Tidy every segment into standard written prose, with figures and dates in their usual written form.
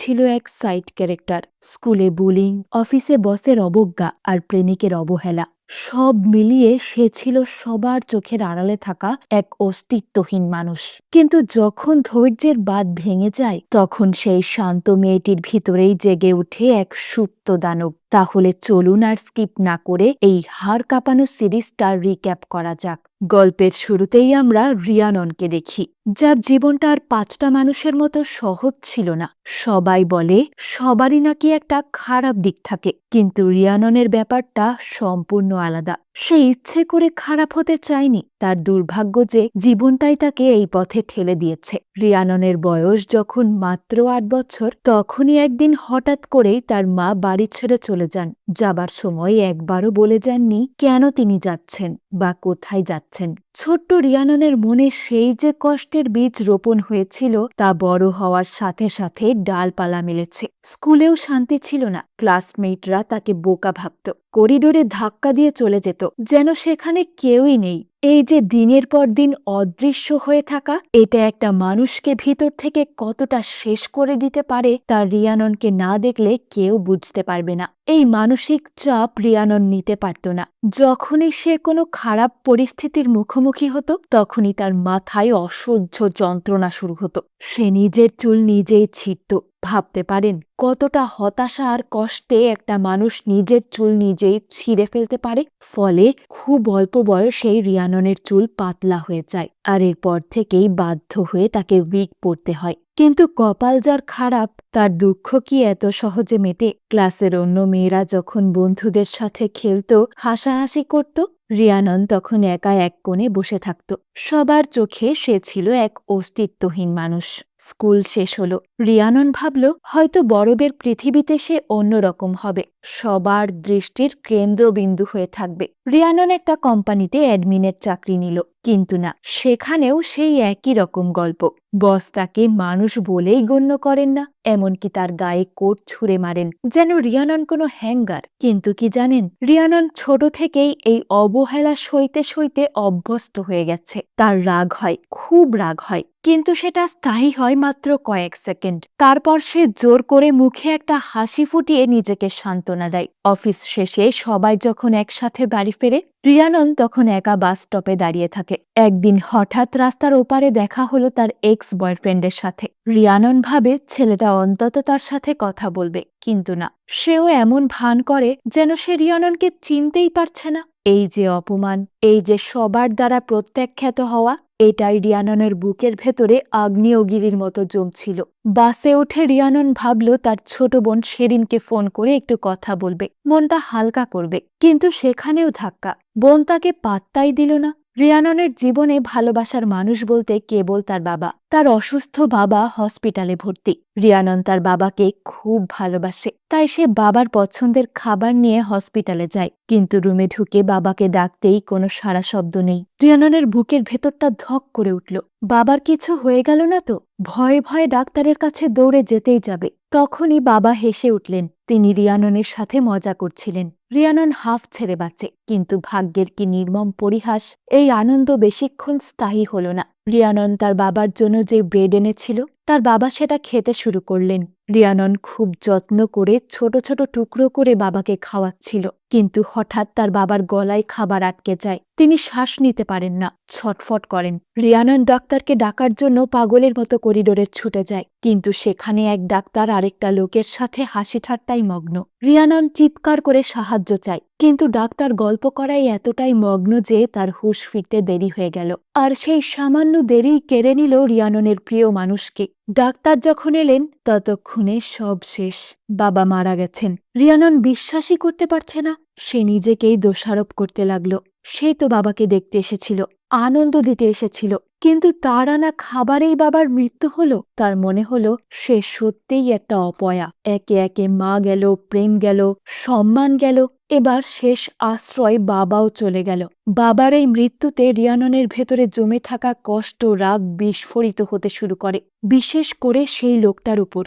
ছিল এক side character. স্কুলে বুলিং, অফিসে বসের অবজ্ঞা আর প্রেমিকের অবহেলা সব মিলিয়ে সে ছিল সবার চোখের আড়ালে থাকা এক অস্তিত্বহীন মানুষ। কিন্তু যখন ধৈর্যের বাঁধ ভেঙে যায় তখন সেই শান্ত মেয়েটির ভিতরেই জেগে ওঠে এক সুপ্ত দানব। তাহলে চলুন আর স্কিপ না করে এই হাড় কাঁপানো সিরিজটা রিক্যাপ করা যাক। গল্পের শুরুতেই আমরা রিয়াননকে দেখি, যার জীবনটা আর 5টা মানুষের মতো সহজ ছিল না। সবাই বলে সবারই নাকি একটা খারাপ দিক থাকে, কিন্তু রিয়াননের ব্যাপারটা সম্পূর্ণ আলাদা। সে ইচ্ছে করে খারাপ হতে চায়নি, তার দুর্ভাগ্য যে জীবনটাই তাকে এই পথে ঠেলে দিয়েছে। রিয়াননের বয়স যখন মাত্র 8 বছর, তখনই একদিন হঠাৎ করেই তার মা বাড়ি ছেড়ে চলে যান। যাবার সময় একবারও বলে যাননি কেন তিনি যাচ্ছেন বা কোথায় যাচ্ছেন। ছোট্ট রিয়াননের মনে সেই যে কষ্টের বীজ রোপণ হয়েছিল তা বড় হওয়ার সাথে সাথে ডালপালা মেলেছে। স্কুলেও শান্তি ছিল না, ক্লাসমেটরা তাকে বোকা ভাবত, করিডোরে ধাক্কা দিয়ে চলে যেত যেন সেখানে কেউই নেই। এই যে দিনের পর দিন অদৃশ্য হয়ে থাকা, এটা একটা মানুষকে ভিতর থেকে কতটা শেষ করে দিতে পারে তা রিয়াননকে না দেখলে কেউ বুঝতে পারবে না। এই মানসিক চাপ রিয়ানন নিতে পারত না। যখনই সে কোনো খারাপ পরিস্থিতির মুখোমুখি হতো তখনই তার মাথায় অসহ্য যন্ত্রণা শুরু হতো। সে নিজের চুল নিজেই ছিঁড়ত। ভাবতে পারেন কতটা হতাশা আর কষ্টে একটা মানুষ নিজের চুল নিজেই ছিঁড়ে ফেলতে পারে। ফলে খুব অল্প বয়সেই রিয়াননের চুল পাতলা হয়ে যায়, আর এরপর থেকেই বাধ্য হয়ে তাকে উইগ পরতে হয়। কিন্তু কপাল যার খারাপ, তার দুঃখ কি এত সহজে মেটে? ক্লাসের অন্য মেয়েরা যখন বন্ধুদের সাথে খেলত, হাসাহাসি করত, রিয়ানন তখন একা এক কোণে বসে থাকত। সবার চোখে সে ছিল এক অস্তিত্বহীন মানুষ। স্কুল শেষ হলো। রিয়ানন ভাবল হয়তো বড়দের পৃথিবীতে সে অন্যরকম হবে, সবার দৃষ্টির কেন্দ্রবিন্দু হয়ে থাকবে। রিয়ানন একটা কোম্পানিতে অ্যাডমিনের চাকরি নিল, কিন্তু না, সেখানেও সেই একই রকম গল্প। বস তাকে মানুষ বলেই গণ্য করেন না, এমনকি তার গায়ে কোট ছুঁড়ে মারেন যেন রিয়ানন কোনো হ্যাঙ্গার। কিন্তু কি জানেন, রিয়ানন ছোট থেকেই এই অবহেলা সইতে সইতে অভ্যস্ত হয়ে গেছে। তার রাগ হয়, খুব রাগ হয়, কিন্তু সেটা স্থায়ী হয় মাত্র কয়েক সেকেন্ড। তারপর সে জোর করে মুখে একটা হাসি ফুটিয়ে নিজেকে সান্ত্বনা দেয়। অফিস শেষে সবাই যখন একসাথে বাড়ি ফেরে, রিয়ানন তখন একা বাস স্টপে দাঁড়িয়ে থাকে। একদিন হঠাৎ রাস্তার ওপারে দেখা হলো তার এক্স বয়ফ্রেন্ডের সাথে। রিয়ানন ভাবে ছেলেটা অন্তত তার সাথে কথা বলবে, কিন্তু না, সেও এমন ভান করে যেন সে রিয়াননকে চিনতেই পারছে না। এই যে অপমান, এই যে সবার দ্বারা প্রত্যাখ্যাত হওয়া, এটাই রিয়াননের বুকের ভেতরে আগ্নেয়গিরির মতো জমছিল। বাসে উঠে রিয়ানন ভাবল তার ছোট বোন শেরিনকে ফোন করে একটু কথা বলবে, মনটা হালকা করবে। কিন্তু সেখানেও ধাক্কা, বোন তাকে পাত্তাই দিল না। রিয়াননের জীবনে ভালোবাসার মানুষ বলতে কেবল তার বাবা। তার অসুস্থ বাবা হসপিটালে ভর্তি। রিয়ানন তার বাবাকে খুব ভালোবাসে, তাই সে বাবার পছন্দের খাবার নিয়ে হসপিটালে যায়। কিন্তু রুমে ঢুকে বাবাকে ডাকতেই কোনো সাড়া শব্দ নেই। রিয়াননের বুকের ভেতরটা ধক করে উঠল। বাবার কিছু হয়ে গেল না তো? ভয়ে ভয়ে ডাক্তারের কাছে দৌড়ে যেতেই যাবে, তখনই বাবা হেসে উঠলেন। তিনি রিয়াননের সাথে মজা করছিলেন। রিয়ানন হাফ ছেড়ে বাঁচে, কিন্তু ভাগ্যের কি নির্মম পরিহাস, এই আনন্দ বেশিক্ষণ স্থায়ী হল না। রিয়ানন তার বাবার জন্য যে ব্রেড এনেছিল, তার বাবা সেটা খেতে শুরু করলেন। রিয়ানন খুব যত্ন করে ছোট ছোট টুকরো করে বাবাকে খাওয়াচ্ছিল, কিন্তু হঠাৎ তার বাবার গলায় খাবার আটকে যায়। তিনি শ্বাস নিতে পারেন না, ছটফট করেন। রিয়ানন ডাক্তারকে ডাকার জন্য পাগলের মতো করিডোরে ছুটে যায়, কিন্তু সেখানে এক ডাক্তার আরেকটা লোকের সাথে হাসি ঠাট্টায় মগ্ন। রিয়ানন চিৎকার করে সাহায্য চায়, কিন্তু ডাক্তার গল্প করায় এতটাই মগ্ন যে তার হুঁশ ফিরতে দেরি হয়ে গেল। আর সেই সামান্য দেরি কেড়ে নিল রিয়াননের প্রিয় মানুষকে। ডাক্তার যখন এলেন ততক্ষণে সব শেষ, বাবা মারা গেছেন। রিয়ানন বিশ্বাসই করতে পারছে না। সে নিজেকেই দোষারোপ করতে লাগল। সেই তো বাবাকে দেখতে এসেছিল, আনন্দ দিতে এসেছিল, কিন্তু তার আনা খাবারেই বাবার মৃত্যু হলো। তার মনে হলো সে সত্যিই একটা অপয়া। একে একে মা গেল, প্রেম গেল, সম্মান গেল, এবার শেষ আশ্রয় বাবাও চলে গেল। বাবার এই মৃত্যুতে রিয়াননের ভেতরে জমে থাকা কষ্ট, রাগ বিস্ফোরিত হতে শুরু করে, বিশেষ করে সেই লোকটার উপর,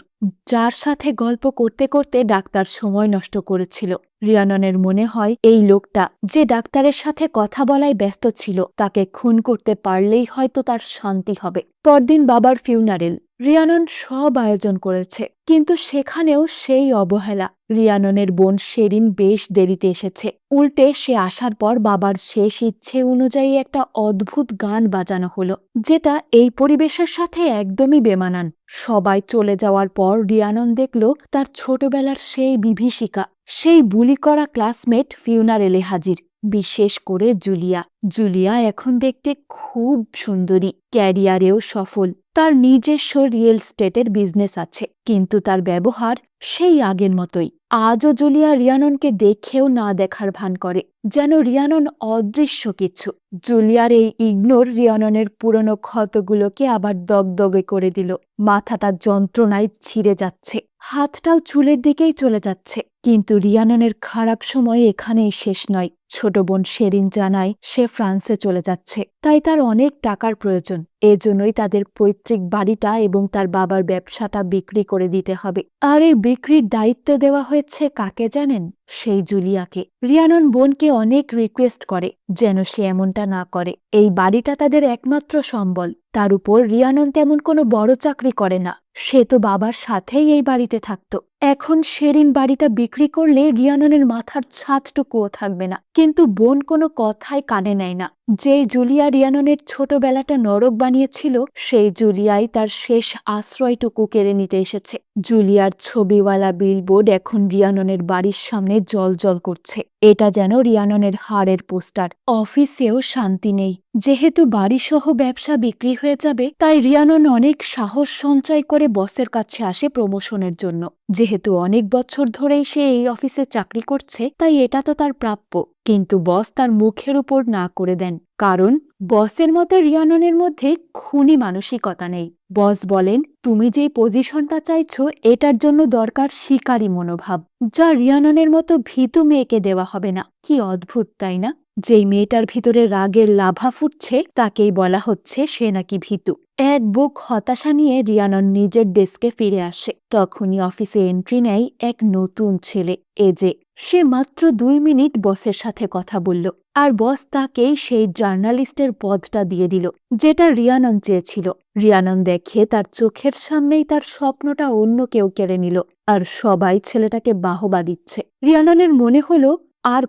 যার সাথে গল্প করতে করতে ডাক্তার সময় নষ্ট করেছিল। রিয়াননের মনে হয় এই লোকটা যে ডাক্তারের সাথে কথা বলায় ব্যস্ত ছিল, তাকে খুন করতে পারলেই হয়তো তার শান্তি হবে। পরদিন বাবার ফিউনারেল। রিয়ানন সব আয়োজন করেছে, কিন্তু সেখানেও সেই অবহেলা। রিয়াননের বোন শেরিন বেশ দেরিতে এসেছে। উল্টে সে আসার পর বাবার শেষ ইচ্ছে অনুযায়ী একটা অদ্ভুত গান বাজানো হলো, যেটা এই পরিবেশের সাথে একদমই বেমানান। সবাই চলে যাওয়ার পর রিয়ানন দেখল তার ছোটবেলার সেই বিভীষিকা, সেই বুলি করা ক্লাসমেট ফিউনারেলে হাজির। বিশেষ করে জুলিয়া। জুলিয়া এখন দেখতে খুব সুন্দরী, ক্যারিয়ারেও সফল। তার নিজস্ব রিয়েল স্টেটের বিজনেস আছে, কিন্তু তার ব্যবহার সেই আগের মতোই। আজও জুলিয়া রিয়াননকে দেখেও না দেখার ভান করে, যেন রিয়ানন অদৃশ্য কিছু। জুলিয়ার এই ইগনোর রিয়াননের পুরনো ক্ষতগুলোকে আবার দগদগে করে দিল। মাথাটা যন্ত্রণায় ছিঁড়ে যাচ্ছে, হাতটাও চুলের দিকেই চলে যাচ্ছে। কিন্তু রিয়াননের খারাপ সময় এখানেই শেষ নয়। ছোট বোন শেরিন জানায় সে ফ্রান্সে চলে যাচ্ছে, তাই তার অনেক টাকার প্রয়োজন। এজন্যই তাদের পৈতৃক বাড়িটা এবং তার বাবার ব্যবসাটা বিক্রি করে দিতে হবে। আর এই বিক্রির দায়িত্ব দেওয়া হয়েছে কাকে জানেন? সেই জুলিয়াকে। রিয়ানন বোনকে অনেক রিকোয়েস্ট করে যেন সে এমনটা না করে। এই বাড়িটা তাদের একমাত্র সম্বল। তার উপর রিয়ানন তেমন কোনো বড় চাকরি করে না, সে তো বাবার সাথেই এই বাড়িতে থাকত। এখন শেরিন বাড়িটা বিক্রি করলে রিয়াননের মাথার ছাদটুকুও থাকবে না। কিন্তু বোন কোনো কথাই কানে নেয় না। যেই জুলিয়া রিয়াননের ছোটবেলাটা নরক বানিয়েছিল, সেই জুলিয়াই তার শেষ আশ্রয়টুকু কেড়ে নিতে এসেছে। জুলিয়ার ছবিওয়ালা বিলবোর্ড এখন রিয়াননের বাড়ির সামনে জ্বলজ্বল করছে। এটা যেন রিয়াননের হাড়ের পোস্টার। অফিসেও শান্তি নেই। যেহেতু বাড়িসহ ব্যবসা বিক্রি হয়ে যাবে, তাই রিয়ানন অনেক সাহস সঞ্চয় করে বসের কাছে আসে প্রমোশনের জন্য। যেহেতু অনেক বছর ধরেই সে এই অফিসে চাকরি করছে, তাই এটা তো তার প্রাপ্য। কিন্তু বস তার মুখের উপর না করে দেন, কারণ বসের মতে রিয়াননের মধ্যে খুনি মানসিকতা নেই। বস বলেন, তুমি যেই পজিশনটা চাইছো এটার জন্য দরকার শিকারী মনোভাব, যা রিয়াননের মতো ভীতু মেয়েকে দেওয়া হবে না। কি অদ্ভুত, তাই না? যেই মেয়েটার ভিতরে রাগের লাভা ফুটছে তাকেই বলা হচ্ছে সে নাকি ভীতু। এক বুক হতাশা নিয়ে রিয়ানন নিজের ডেস্কে ফিরে আসে। তখনই অফিসে এন্ট্রি নেয় এক নতুন ছেলে, এজে। সে মাত্র 2 মিনিট বসের সাথে কথা বলল, আর বস তাকেই সেই জার্নালিস্টের পদটা দিয়ে দিল, যেটা রিয়ানন চেয়েছিল। রিয়ানন দেখে তার চোখের সামনেই তার স্বপ্নটা অন্য কেউ কেড়ে নিল, আর সবাই ছেলেটাকে বাহবা দিচ্ছে। রিয়াননের মনে হলো আর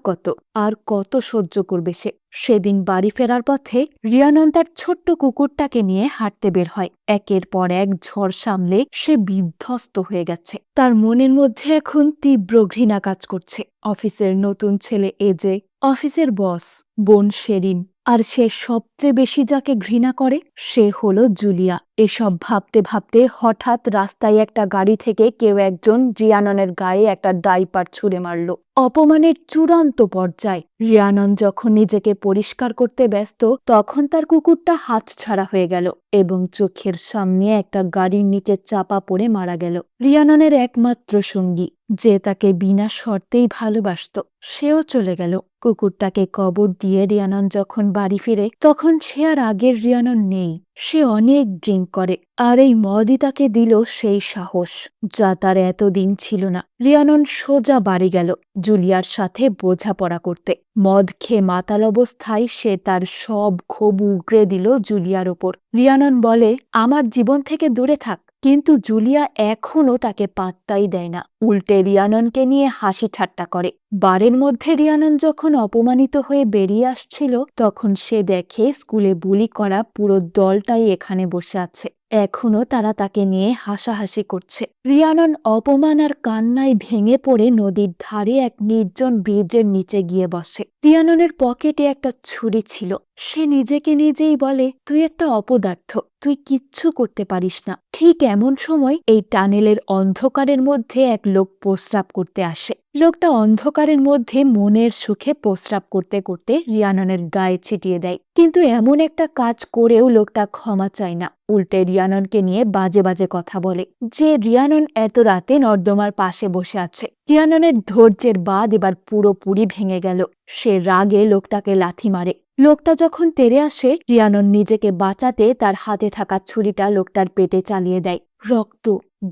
কত সহ্য করবে সে। সেদিন বাড়ি ফেরার পথে রিয়ানন তার ছোট্ট কুকুরটাকে নিয়ে হাঁটতে বের হয়। একের পর এক ঝড় সামলে সে বিধ্বস্ত হয়ে গেছে। তার মনের মধ্যে এখন তীব্র ঘৃণা কাজ করছে। অফিসের নতুন ছেলে এজে, অফিসের বস বোন শেরিন, আর সে সবচেয়ে বেশি যাকে ঘৃণা করে সে হলো জুলিয়া। এসব ভাবতে ভাবতে হঠাৎ রাস্তায় একটা গাড়ি থেকে কেউ একজন রিয়াননের গায়ে একটা ডাইপার ছুঁড়ে মারল। অপমানের চূড়ান্ত পর্যায়। রিয়ানন যখন নিজেকে পরিষ্কার করতে ব্যস্ত, তখন তার কুকুরটা হাতছাড়া হয়ে গেল এবং চোখের সামনে একটা গাড়ির নিচে চাপা পড়ে মারা গেল। রিয়াননের একমাত্র সঙ্গী, যে তাকে বিনা শর্তেই ভালোবাসত, সেও চলে গেল। কুকুরটাকে কবর দিয়ে রিয়ানন যখন বাড়ি ফিরে, তখন সে আর আগের রিয়ানন নেই। সে অনেক ড্রিঙ্ক করে, আর এই মদই তাকে দিল সেই সাহস, যা তার এতদিন ছিল না। রিয়ানন সোজা বাড়ি গেল জুলিয়ার সাথে বোঝাপড়া করতে। মদ খেয়ে মাতাল অবস্থায় সে তার সব ক্ষোভ উগরে দিল জুলিয়ার ওপর। রিয়ানন বলে, আমার জীবন থেকে দূরে থাক। কিন্তু জুলিয়া এখনও তাকে পাত্তাই দেয় না, উল্টে রিয়াননকে নিয়ে হাসি ঠাট্টা করে। বারের মধ্যে রিয়ানন যখন অপমানিত হয়ে বেরিয়ে আসছিল, তখন সে দেখে স্কুলে বুলি করা পুরো দলটাই এখানে বসে আছে। এখনও তারা তাকে নিয়ে হাসাহাসি করছে। রিয়ানন অপমান আর কান্নায় ভেঙে পড়ে নদীর ধারে এক নির্জন ব্রিজের নিচে গিয়ে বসে। রিয়াননের পকেটে একটা ছুরি ছিল। সে নিজেকে নিজেই বলে, তুই একটা অপদার্থ, তুই কিচ্ছু করতে পারিস না। ঠিক এমন সময় এই টানেলের অন্ধকারের মধ্যে এক লোক প্রস্রাব করতে আসে। লোকটা অন্ধকারের মধ্যে মনের সুখে প্রস্রাব করতে করতে রিয়াননের গায়ে ছিটিয়ে দেয়। কিন্তু এমন একটা কাজ করেও লোকটা ক্ষমা চায় না, উল্টে রিয়াননকে নিয়ে বাজে বাজে কথা বলে যে রিয়ানন এত রাতে নর্দমার পাশে বসে আছে। রিয়াননের ধৈর্যের বাঁধ এবার পুরোপুরি ভেঙে গেল। সে রাগে লোকটাকে লাথি মারে। লোকটা যখন তেড়ে আসে, রিয়ানন নিজেকে বাঁচাতে তার হাতে থাকা ছুরিটা লোকটার পেটে চালিয়ে দেয়। রক্ত,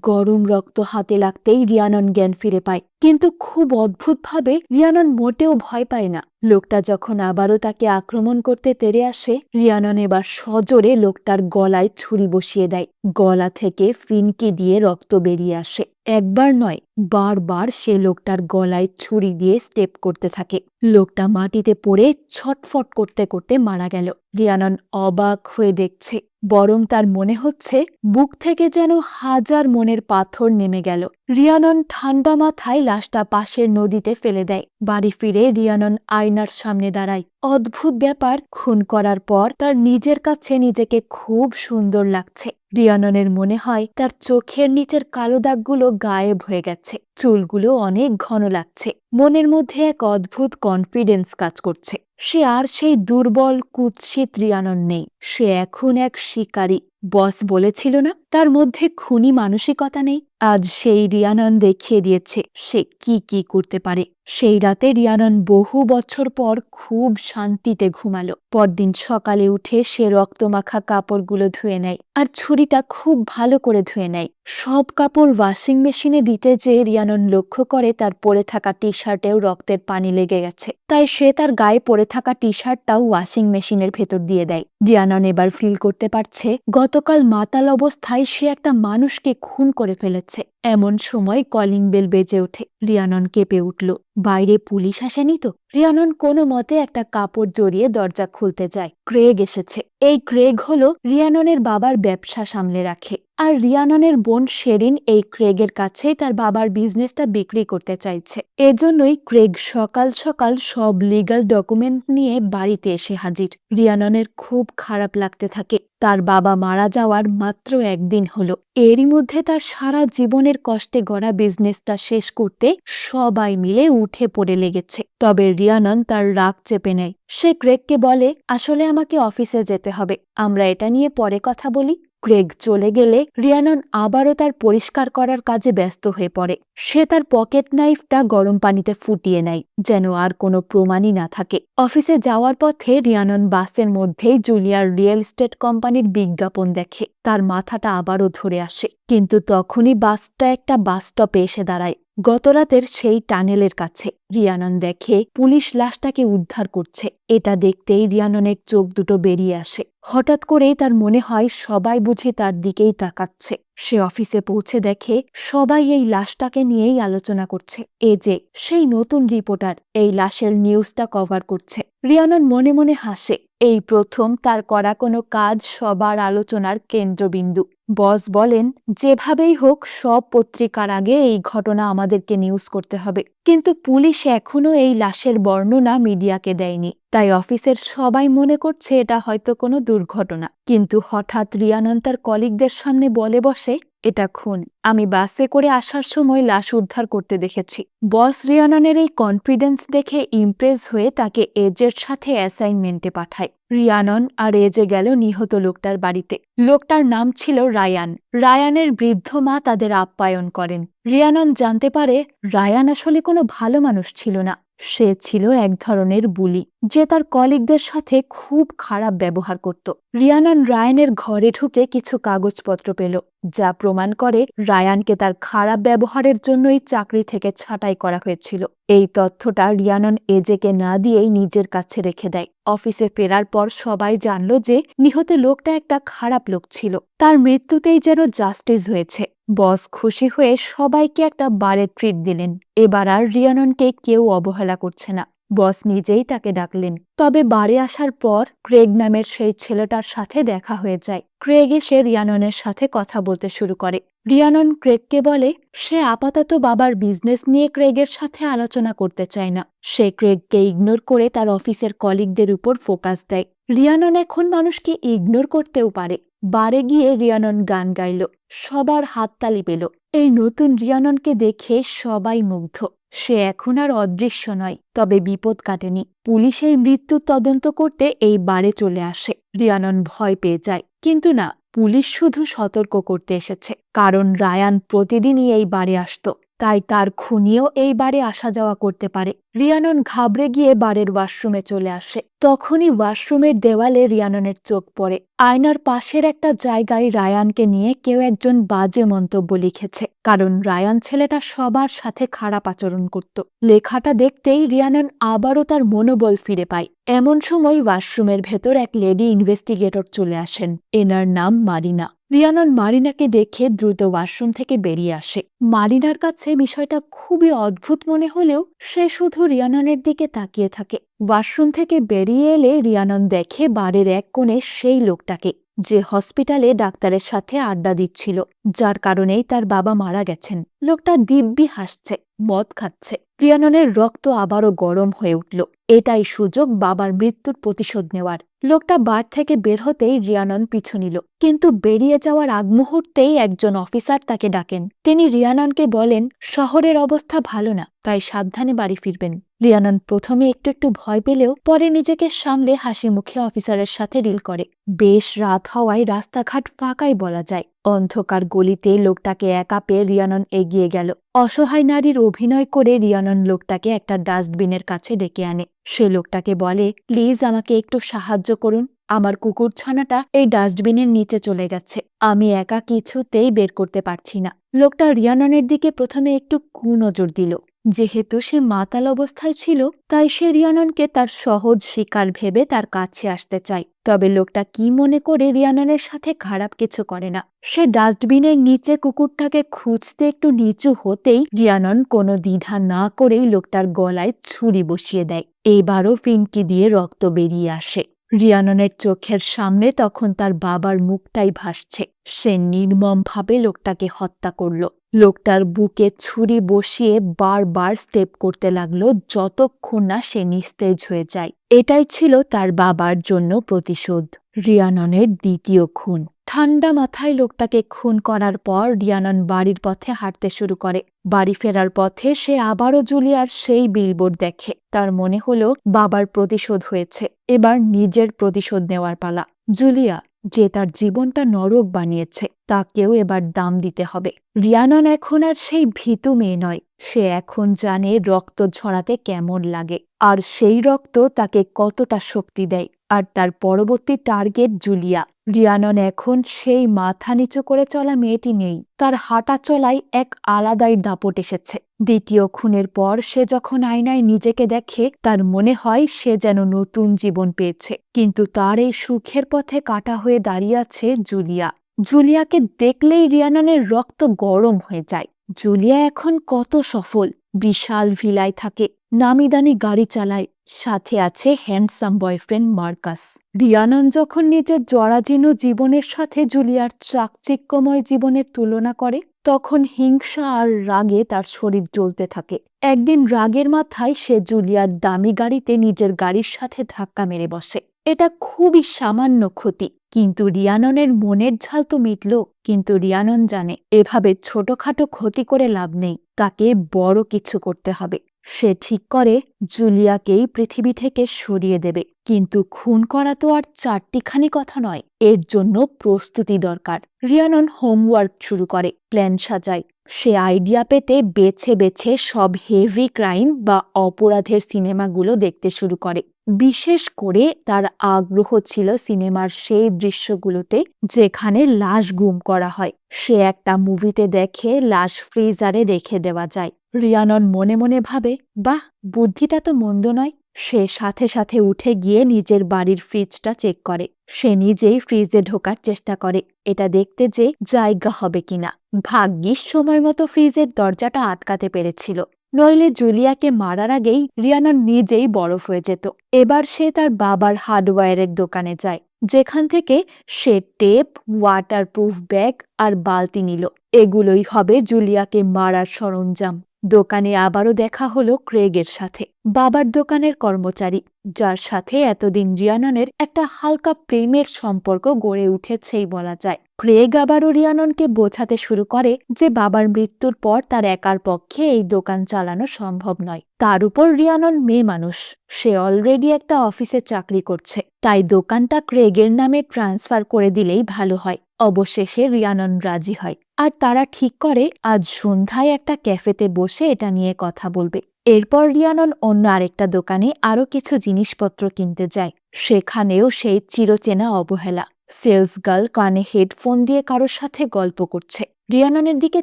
গরম রক্ত হাতে লাগতেই রিয়ানন জ্ঞান ফিরে পায়। কিন্তু খুব অদ্ভুতভাবে রিয়ানন মোটেও ভয় পায় না। লোকটা যখন আবারও তাকে আক্রমণ করতে তেড়ে আসে, রিয়ানন এবার সজোরে লোকটার গলায় ছুরি বসিয়ে দেয়। গলা থেকে ফিনকি দিয়ে রক্ত বেরিয়ে আসে। একবার নয়, বারবার সে লোকটার গলায় ছুরি দিয়ে স্টেপ করতে থাকে। লোকটা মাটিতে পড়ে ছটফট করতে করতে মারা গেল। রিয়ানন অবাক হয়ে দেখছে, বরং তার মনে হচ্ছে বুক থেকে যেন হাজার মনের পাথর নেমে গেল। রিয়ানন ঠান্ডা মাথায় লাশটা পাশের নদীতে ফেলে দেয়। বাড়ি ফিরে রিয়ানন আয়নার সামনে দাঁড়ায়। অদ্ভুত ব্যাপার, খুন করার পর তার নিজের কাছে নিজেকে খুব সুন্দর লাগছে। রিয়াননের মনে হয় তার চোখের নিচের কালো দাগগুলো গায়েব হয়ে গেছে, চুলগুলো অনেক ঘন লাগছে। মনের মধ্যে এক অদ্ভুত কনফিডেন্স কাজ করছে। সে আর সেই দুর্বল কুৎসিত রিয়ানন নেই, সে এখন এক শিকারী। বস বলেছিল না তার মধ্যে খুনি মানসিকতা নেই? আজ সেই রিয়ানন দেখিয়ে দিয়েছে সে কি কি করতে পারে। সেই রাতে রিয়ানন বহু বছর পর খুব শান্তিতে ঘুমালো। পরদিন সকালে উঠে সে রক্তমাখা কাপড়গুলো ধুয়ে নেয় আর ছুরিটা খুব ভালো করে ধুয়ে নেয়। সব কাপড় ওয়াশিং মেশিনে দিতে যেয়ে রিয়ানন লক্ষ্য করে তার পরে থাকা টি শার্টেও রক্তের পানি লেগে গেছে। তাই সে তার গায়ে পরে থাকা টি শার্টটাও ওয়াশিং মেশিনের ভেতর দিয়ে দেয়। রিয়ানন এবার ফিল করতে পারছে গতকাল মাতাল অবস্থায় সে একটা মানুষকে খুন করে ফেলেছে। এমন সময় কলিং বেল বেজে ওঠে। রিয়ানন কেঁপে উঠল। বাইরে পুলিশ আসেনি তো? রিয়ানন কোনো মতে একটা কাপড় জড়িয়ে দরজা খুলতে যায়। ক্রেগ এসেছে। এই ক্রেগ হলো রিয়াননের বাবার ব্যবসা সামলে রাখে, আর রিয়াননের বোন শেরিন এই ক্রেগের কাছেই তার বাবার বিজনেসটা বিক্রি করতে চাইছে। এজন্যই ক্রেগ সকাল সকাল সব লিগ্যাল ডকুমেন্ট নিয়ে বাড়িতে এসে হাজির। রিয়াননের খুব খারাপ লাগতে থাকে। তার বাবা মারা যাওয়ার মাত্র একদিন হলো। এরই মধ্যে তার সারা জীবনের কষ্টে গড়া বিজনেসটা শেষ করতে সবাই মিলে উঠে পড়ে লেগেছে। তবে রিয়ানন তার রাগ চেপে নেয়। সে ক্রেগকে বলে, আসলে আমাকে অফিসে যেতে হবে, আমরা এটা নিয়ে পরে কথা বলি। ক্রেগ চলে গেলে রিয়ানন আবারও তার পরিষ্কার করার কাজে ব্যস্ত হয়ে পড়ে। সে তার পকেট নাইফটা গরম পানিতে ফুটিয়ে নেয়, যেন আর কোনো প্রমাণই না থাকে। অফিসে যাওয়ার পথে রিয়ানন বাসের মধ্যেই জুলিয়ার রিয়েল এস্টেট কোম্পানির বিজ্ঞাপন দেখে। তার মাথাটা আবারও ধরে আসে, কিন্তু তখনই বাসটা একটা বাস স্টপে এসে দাঁড়ায়, গতরাতের সেই টানেলের কাছে। রিয়ানন দেখে পুলিশ লাশটাকে উদ্ধার করছে। এটা দেখতেই রিয়াননের চোখ দুটো বেরিয়ে আসে। হঠাৎ করেই তার মনে হয় সবাই বুঝি তার দিকেই তাকাচ্ছে। সে অফিসে পৌঁছে দেখে সবাই এই লাশটাকে নিয়েই আলোচনা করছে। যে সেই নতুন রিপোর্টার এই লাশের নিউজটা কভার করছে। রিয়ানন মনে মনে হাসে। এই প্রথম তার করা কোনো কাজ সবার আলোচনার কেন্দ্রবিন্দু। বস বলেন, যেভাবেই হোক সব পত্রিকার আগে এই ঘটনা আমাদেরকে নিউজ করতে হবে। কিন্তু পুলিশ এখনো এই লাশের বর্ণনা মিডিয়াকে দেয়নি। তাই অফিসের সবাই মনে করছে এটা হয়তো কোনো দুর্ঘটনা। কিন্তু হঠাৎ রিয়ানন তার কলিগদের সামনে বলে বসে, এটা খুন। আমি বাসে করে আসার সময় লাশ উদ্ধার করতে দেখেছি। বস রিয়াননের এই কনফিডেন্স দেখে ইমপ্রেস হয়ে তাকে এজের সাথে অ্যাসাইনমেন্টে পাঠায়। রিয়ানন আর এজে গেল নিহত লোকটার বাড়িতে। লোকটার নাম ছিল রায়ান। রায়ানের বৃদ্ধ মা তাদের আপ্যায়ন করেন। রিয়ানন জানতে পারে রায়ান আসলে কোনো ভালো মানুষ ছিল না। সে ছিল এক ধরনের বুলি, যে তার কলিগদের সাথে খুব খারাপ ব্যবহার করত। রিয়ানন রায়ানের ঘরে ঢুকে কিছু কাগজপত্র পেল, যা প্রমাণ করে রায়ানকে তার খারাপ ব্যবহারের জন্যই চাকরি থেকে ছাঁটাই করা হয়েছিল। এই তথ্যটা রিয়ানন এজেকে না দিয়েই নিজের কাছে রেখে দেয়। অফিসে ফেরার পর সবাই জানল যে নিহত লোকটা একটা খারাপ লোক ছিল। তার মৃত্যুতেই যেন জাস্টিস হয়েছে। বস খুশি হয়ে সবাইকে একটা বারের ট্রিট দিলেন। এবার আর রিয়াননকে কেউ অবহেলা করছে না। বস নিজেই তাকে ডাকলেন। তবে বাড়ি আসার পর ক্রেগ নামের সেই ছেলেটার সাথে দেখা হয়ে যায়। ক্রেগ এসে রিয়াননের সাথে কথা বলতে শুরু করে। রিয়ানন ক্রেগকে বলে সে আপাতত বাবার বিজনেস নিয়ে ক্রেগের সাথে আলোচনা করতে চায় না। সে ক্রেগকে ইগনোর করে তার অফিসের কলিগদের উপর ফোকাস দেয়। রিয়ানন এখন মানুষকে ইগনোর করতেও পারে। বারে গিয়ে রিয়ানন গান গাইল, সবার হাততালি পেল। এই নতুন রিয়াননকে দেখে সবাই মুগ্ধ। সে এখন আর অদৃশ্য নয়। তবে বিপদ কাটেনি। পুলিশ এই মৃত্যুর তদন্ত করতে এই বারে চলে আসে। রিয়ানন ভয় পেয়ে যায়, কিন্তু না, পুলিশ শুধু সতর্ক করতে এসেছে। কারণ রায়ান প্রতিদিনই এই বারে আসত। তাই তার খুনিও এই বারে আসা যাওয়া করতে পারে। রিয়ানন ঘাবড়ে গিয়ে বারের ওয়াশরুমে চলে আসে। তখনই ওয়াশরুমের দেওয়ালে রিয়াননের চোখ পড়ে। আয়নার পাশের একটা জায়গায় রায়ানকে নিয়ে কেউ একজন বাজে মন্তব্য লিখেছে, কারণ রায়ান ছেলেটা সবার সাথে খারাপ আচরণ করত। লেখাটা দেখতেই রিয়ানন আবারও তার মনোবল ফিরে পায়। এমন সময় ওয়াশরুমের ভেতর এক লেডি ইনভেস্টিগেটর চলে আসেন। এনার নাম মারিনা। রিয়ানন মারিনাকে দেখে দ্রুত ওয়াশরুম থেকে বেরিয়ে আসে। মারিনার কাছে বিষয়টা খুবই অদ্ভুত মনে হলেও সে শুধু রিয়াননের দিকে তাকিয়ে থাকে। ওয়াশরুম থেকে বেরিয়ে এলে রিয়ানন দেখে বারের এক কোণে সেই লোকটাকে, যে হসপিটালে ডাক্তারের সাথে আড্ডা দিচ্ছিল, যার কারণেই তার বাবা মারা গেছেন। লোকটা দিব্যি হাসছে, মদ খাচ্ছে। রিয়াননের রক্ত আবারও গরম হয়ে উঠল। এটাই সুযোগ বাবার মৃত্যুর প্রতিশোধ নেওয়ার। লোকটা বার থেকে বের হতেই রিয়ানন পিছু নিল, কিন্তু বেরিয়ে যাওয়ার আগ মুহূর্তেই একজন অফিসার তাকে ডাকেন। তিনি রিয়াননকে বলেন শহরের অবস্থা ভালো না, তাই সাবধানে বাড়ি ফিরবেন। রিয়ানন প্রথমে একটু একটু ভয় পেলেও পরে নিজেকে সামলে হাসি মুখে অফিসারের সাথে ডিল করে। বেশ রাত হওয়ায় রাস্তাঘাট ফাঁকাই বলা যায়। অন্ধকার গলিতে লোকটাকে একা পেয়ে রিয়ানন এগিয়ে গেল। অসহায় নারীর অভিনয় করে রিয়ানন লোকটাকে একটা ডাস্টবিনের কাছে ডেকে আনে। সে লোকটাকে বলে, প্লিজ আমাকে একটু সাহায্য করুন, আমার কুকুরছানাটা এই ডাস্টবিনের নিচে চলে গেছে, আমি একা কিছুতেই বের করতে পারছি না। লোকটা রিয়াননের দিকে প্রথমে একটু কুনজর দিল। যেহেতু সে মাতাল অবস্থায় ছিল, তাই সে রিয়াননকে তার সহজ শিকার ভেবে তার কাছে আসতে চায়। তবে লোকটা কি মনে করে রিয়াননের সাথে খারাপ কিছু করে না। সে ডাস্টবিনের নিচে কুকুরটাকে খুঁজতে একটু নিচু হতেই রিয়ানন কোনো দ্বিধা না করেই লোকটার গলায় ছুরি বসিয়ে দেয়। এবারও ফিনকি দিয়ে রক্ত বেরিয়ে আসে। রিয়াননের চোখের সামনে তখন তার বাবার মুখটাই ভাসছে। সে নির্মমভাবে লোকটাকে হত্যা করল। লোকটার বুকে ছুরি বসিয়ে বারবার স্টেপ করতে লাগলো, যতক্ষণ না সে নিস্তেজ হয়ে যায়। এটাই ছিল তার বাবার জন্য প্রতিশোধ। রিয়াননের দ্বিতীয় খুন। ঠান্ডা মাথায় লোকটাকে খুন করার পর রিয়ানন বাড়ির পথে হাঁটতে শুরু করে। বাড়ি ফেরার পথে সে আবারও জুলিয়ার সেই বিলবোর্ড দেখে। তার মনে হলো বাবার প্রতিশোধ হয়েছে, এবার নিজের প্রতিশোধ নেওয়ার পালা। জুলিয়া, যে তার জীবনটা নরক বানিয়েছে, তাকেও এবার দাম দিতে হবে। রিয়ানন এখন আর সেই ভীতু মেয়ে নয়। সে এখন জানে রক্ত ঝরাতে কেমন লাগে, আর সেই রক্ত তাকে কতটা শক্তি দেয়। আর তার পরবর্তী টার্গেট জুলিয়া। রিয়ানন এখন সেই মাথা নিচু করে চলা মেয়েটি নেই। তার হাঁটা চলায় এক আলাদাই দাপট এসেছে। দ্বিতীয় খুনের পর সে যখন আয়নায় নিজেকে দেখে, তার মনে হয় সে যেন নতুন জীবন পেয়েছে। কিন্তু তার এই সুখের পথে কাটা হয়ে দাঁড়িয়ে আছে জুলিয়া। জুলিয়াকে দেখলেই রিয়াননের রক্ত গরম হয়ে যায়। জুলিয়া এখন কত সফল, বিশাল ভিলায় থাকে, নামিদানি গাড়ি চালায়, সাথে আছে হ্যান্ডসাম বয়ফ্রেন্ড মার্কাস। রিয়ানন যখন নিজের জরাজীর্ণ জীবনের সাথে জুলিয়ার চাকচিক্যময় জীবনের তুলনা করে, তখন হিংসা আর রাগে তার শরীর জ্বলতে থাকে। একদিন রাগের মাথায় সে জুলিয়ার দামি গাড়িতে নিজের গাড়ির সাথে ধাক্কা মেরে বসে। এটা খুবই সামান্য ক্ষতি, কিন্তু রিয়াননের মনের ঝাল তো মিটল। কিন্তু রিয়ানন জানে এভাবে ছোটখাটো ক্ষতি করে লাভ নেই, তাকে বড় কিছু করতে হবে। সে ঠিক করে জুলিয়াকেই পৃথিবী থেকে সরিয়ে দেবে। কিন্তু খুন করা তো আর চারটিখানি কথা নয়, এর জন্য প্রস্তুতি দরকার। রিয়ানন হোমওয়ার্ক শুরু করে, প্ল্যান সাজায়। সে আইডিয়া পেতে বেছে বেছে সব হেভি ক্রাইম বা অপরাধের সিনেমাগুলো দেখতে শুরু করে। বিশেষ করে তার আগ্রহ ছিল সিনেমার সেই দৃশ্যগুলোতে যেখানে লাশ গুম করা হয়। সে একটা মুভিতে দেখে লাশ ফ্রিজারে রেখে দেওয়া যায়। রিয়ানন মনে মনে ভাবে, বাহ, বুদ্ধিটা তো মন্দ নয়। সে সাথে সাথে উঠে গিয়ে নিজের বাড়ির ফ্রিজটা চেক করে। সে নিজেই ফ্রিজে ঢোকার চেষ্টা করে, এটা দেখতে যে জায়গা হবে কিনা। ভাগ্যিস সময় মতো ফ্রিজের দরজাটা আটকাতে পেরেছিল, নইলে জুলিয়াকে মারার আগেই রিয়ানন নিজেই বরফ হয়ে যেত। এবার সে তার বাবার হার্ডওয়্যারের দোকানে যায়, যেখান থেকে সে টেপ, ওয়াটারপ্রুফ ব্যাগ আর বালতি নিল। এগুলোই হবে জুলিয়াকে মারার সরঞ্জাম। দোকানে আবারও দেখা হলো ক্রেগের সাথে। বাবার দোকানের কর্মচারী, যার সাথে এতদিন রিয়াননের একটা হালকা প্রেমের সম্পর্ক গড়ে উঠেছেই বলা যায়। ক্রেগ আবারও রিয়াননকে বোঝাতে শুরু করে যে বাবার মৃত্যুর পর তার একার পক্ষে এই দোকান চালানো সম্ভব নয়। তার উপর রিয়ানন মেয়ে মানুষ, সে অলরেডি একটা অফিসে চাকরি করছে, তাই দোকানটা ক্রেগের নামে ট্রান্সফার করে দিলেই ভালো হয়। অবশেষে রিয়ানন রাজি হয়, আর তারা ঠিক করে আজ সন্ধ্যায় একটা ক্যাফেতে বসে এটা নিয়ে কথা বলবে। এরপর রিয়ানন অন্য আরেকটা দোকানে আরও কিছু জিনিসপত্র কিনতে যায়। সেখানেও সেই চিরচেনা অবহেলা। সেলস গার্ল কানে হেডফোন দিয়ে কারোর সাথে গল্প করছে, রিয়াননের দিকে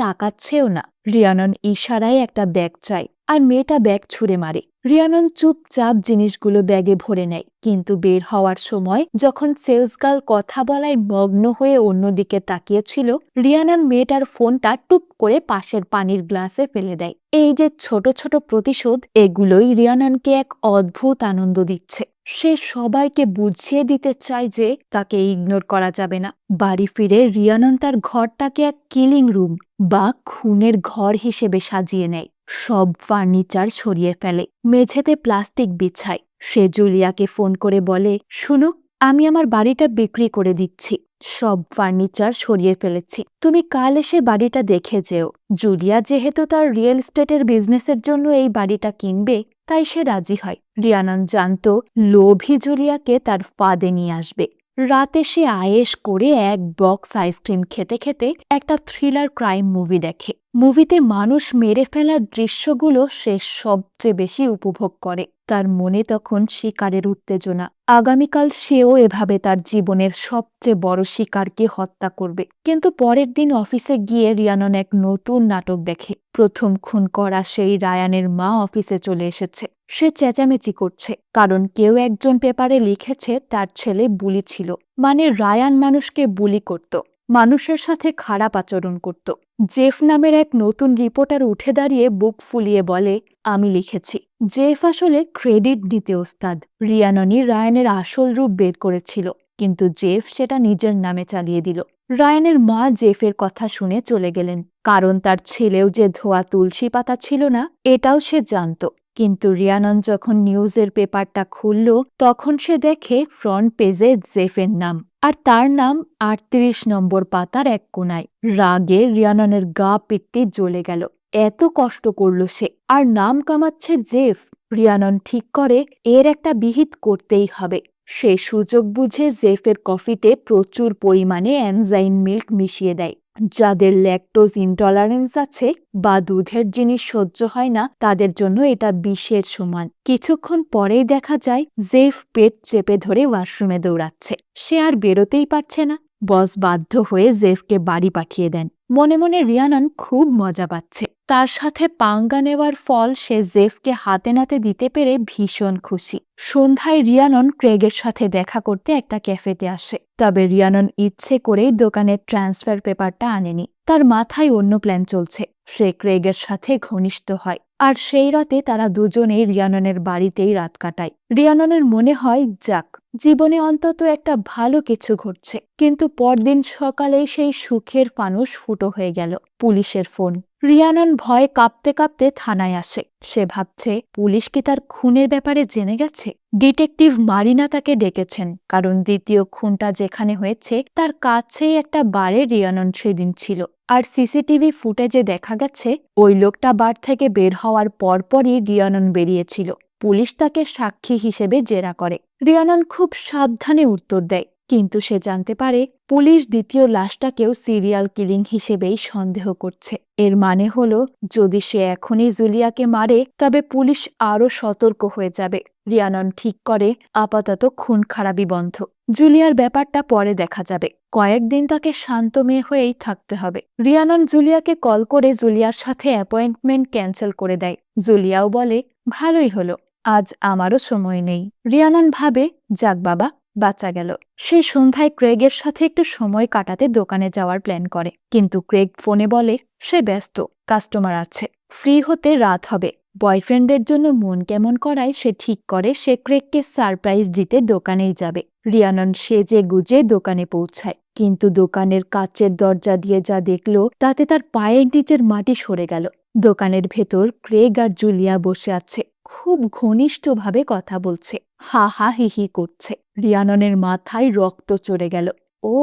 তাকাচ্ছেও না। রিয়ানন ইশারায় একটা ব্যাগ চায়, আর মেয়েটা ব্যাগ ছুঁড়ে মারে। রিয়ানন চুপচাপ জিনিসগুলো ব্যাগে ভরে নেয়, কিন্তু বের হওয়ার সময় যখন সেলস গার্ল কথা বলায় মগ্ন হয়ে অন্যদিকে তাকিয়েছিল, রিয়ানন মেয়েটার ফোনটা টুপ করে পাশের পানির গ্লাসে ফেলে দেয়। এই যে ছোট ছোট প্রতিশোধ, এগুলোই রিয়াননকে এক অদ্ভুত আনন্দ দিচ্ছে। সে সবাইকে বুঝিয়ে দিতে চায় যে তাকে ইগনোর করা যাবে না। বাড়ি ফিরে রিয়ানন তার ঘরটাকে এক কিলিং রুম বা খুনের ঘর হিসেবে সাজিয়ে নেয়। সব ফার্নিচার সরিয়ে ফেলে, মেঝেতে প্লাস্টিক বিছায়। সে জুলিয়াকে ফোন করে বলে, শুনো, আমি আমার বাড়িটা বিক্রি করে দিচ্ছি, সব ফার্নিচার সরিয়ে ফেলেছি, তুমি কাল এসে বাড়িটা দেখে যেও। জুলিয়া যেহেতু তার রিয়েল এস্টেটের বিজনেসের জন্য এই বাড়িটা কিনবে, তাই সে রাজি হয়। রিয়ানন জানত লোভী জুলিয়াকে তার ফাঁদে নিয়ে আসবে। রাতে সে আয়েশ করে এক বক্স আইসক্রিম খেতে খেতে একটা থ্রিলার ক্রাইম মুভি দেখে। মুভিতে মানুষ মেরে ফেলার দৃশ্যগুলো সে সবচেয়ে বেশি উপভোগ করে। তার মনে তখন শিকারের উত্তেজনা। আগামীকাল সেও এভাবে তার জীবনের সবচেয়ে বড় শিকারকে হত্যা করবে। কিন্তু পরের দিন অফিসে গিয়ে রিয়ানন এক নতুন নাটক দেখে। প্রথম খুন করা সেই রায়ানের মা অফিসে চলে এসেছে। সে চেঁচামেচি করছে, কারণ কেউ একজন পেপারে লিখেছে তার ছেলে বুলি ছিল। মানে রায়ান মানুষকে বুলি করত, মানুষের সাথে খারাপ আচরণ করত। জেফ নামের এক নতুন রিপোর্টার উঠে দাঁড়িয়ে বুক ফুলিয়ে বলে, আমি লিখেছি। জেফ আসলে ক্রেডিট নিতে ওস্তাদ। রিয়াননি রায়ানের আসল রূপ বের করেছিল, কিন্তু জেফ সেটা নিজের নামে চালিয়ে দিল। রায়ানের মা জেফের কথা শুনে চলে গেলেন, কারণ তার ছেলেও যে ধোয়া তুলসী পাতা ছিল না এটাও সে জানত। কিন্তু রিয়ানন যখন নিউজের পেপারটা খুলল, তখন সে দেখে ফ্রন্ট পেজে জেফের নাম, আর তার নাম ৩৮ নম্বর পাতার এক কোনায়। রাগে রিয়াননের গা পিত্তি জ্বলে গেল। এত কষ্ট করল সে, আর নাম কামাচ্ছে জেফ। রিয়ানন ঠিক করে এর একটা বিহিত করতেই হবে। সে সুযোগ বুঝে জেফের কফিতে প্রচুর পরিমাণে এনজাইম মিল্ক মিশিয়ে দেয়। যাদের ল্যাকটোজ ইনটলারেন্স আছে বা দুধের জিনিস সহ্য হয় না, তাদের জন্য এটা বিষের সমান। কিছুক্ষণ পরেই দেখা যায় জেফ পেট চেপে ধরে ওয়াশরুমে দৌড়াচ্ছে। সে আর বেরোতেই পারছে না। বস বাধ্য হয়ে জেফকে বাড়ি পাঠিয়ে দেন। মনে মনে রিয়ানন খুব মজা পাচ্ছে। তার সাথে পাঙ্গা নেওয়ার ফল সে জেফকে হাতে নাতে দিতে পেরে ভীষণ খুশি। সন্ধ্যায় রিয়ানন ক্রেগের সাথে দেখা করতে একটা ক্যাফেতে আসে। তবে রিয়ানন ইচ্ছে করেই দোকানের ট্রান্সফার পেপারটা আনেনি। তার মাথায় অন্য প্ল্যান চলছে। সে ক্রেগের সাথে ঘনিষ্ঠ হয়, আর সেই রাতে তারা দুজনেই রিয়াননের বাড়িতেই রাত কাটায়। রিয়াননের মনে হয়, যাক, জীবনে অন্তত একটা ভালো কিছু ঘটছে। কিন্তু পরদিন সকালেই সেই সুখের ফানুস ফুটো হয়ে গেল। পুলিশের ফোন। রিয়ানন ভয়ে কাঁপতে কাঁপতে থানায় আসে। সে ভাবছে পুলিশ কি তার খুনের ব্যাপারে জেনে গেছে। ডিটেকটিভ মারিনা তাকে ডেকেছেন, কারণ দ্বিতীয় খুনটা যেখানে হয়েছে তার কাছেই একটা বারে রিয়ানন সেদিন ছিল। আর সিসিটিভি ফুটেজে দেখা গেছে ওই লোকটা বার থেকে বের হওয়ার পরপরই রিয়ানন বেরিয়েছিল। পুলিশ তাকে সাক্ষী হিসেবে জেরা করে। রিয়ানন খুব সাবধানে উত্তর দেয়, কিন্তু সে জানতে পারে পুলিশ দ্বিতীয় লাশটাকেও সিরিয়াল কিলিং হিসেবেই সন্দেহ করছে। এর মানে হলো, যদি সে এখনই জুলিয়াকে মারে তবে পুলিশ আরও সতর্ক হয়ে যাবে। রিয়ানন ঠিক করে আপাতত খুন খারাপি বন্ধ। জুলিয়ার ব্যাপারটা পরে দেখা যাবে। কয়েকদিন তাকে শান্ত মেয়ে হয়েই থাকতে হবে। রিয়ানন জুলিয়াকে কল করে জুলিয়ার সাথে অ্যাপয়েন্টমেন্ট ক্যান্সেল করে দেয়। জুলিয়াও বলে, ভালোই হলো, আজ আমারও সময় নেই। রিয়ানন ভাবে, যাক বাবা, বাঁচা গেল। সে সন্ধ্যায় ক্রেগের সাথে একটু সময় কাটাতে দোকানে যাওয়ার প্ল্যান করে, কিন্তু ক্রেগ ফোনে বলে সে ব্যস্ত, কাস্টমার আছে, ফ্রি হতে রাত হবে। বয়ফ্রেন্ডের জন্য মন কেমন করায় সে ঠিক করে সে ক্রেগকে সারপ্রাইজ দিতে দোকানেই যাবে। রিয়ানন সেজে গুজে দোকানে পৌঁছায়, কিন্তু দোকানের কাচের দরজা দিয়ে যা দেখল তাতে তার পায়ের নিচের মাটি সরে গেল। দোকানের ভেতর ক্রেগ আর জুলিয়া বসে আছে, খুব ঘনিষ্ঠভাবে কথা বলছে, হা হা হি হি করছে। রিয়াননের মাথায় রক্ত চড়ে গেল। ও,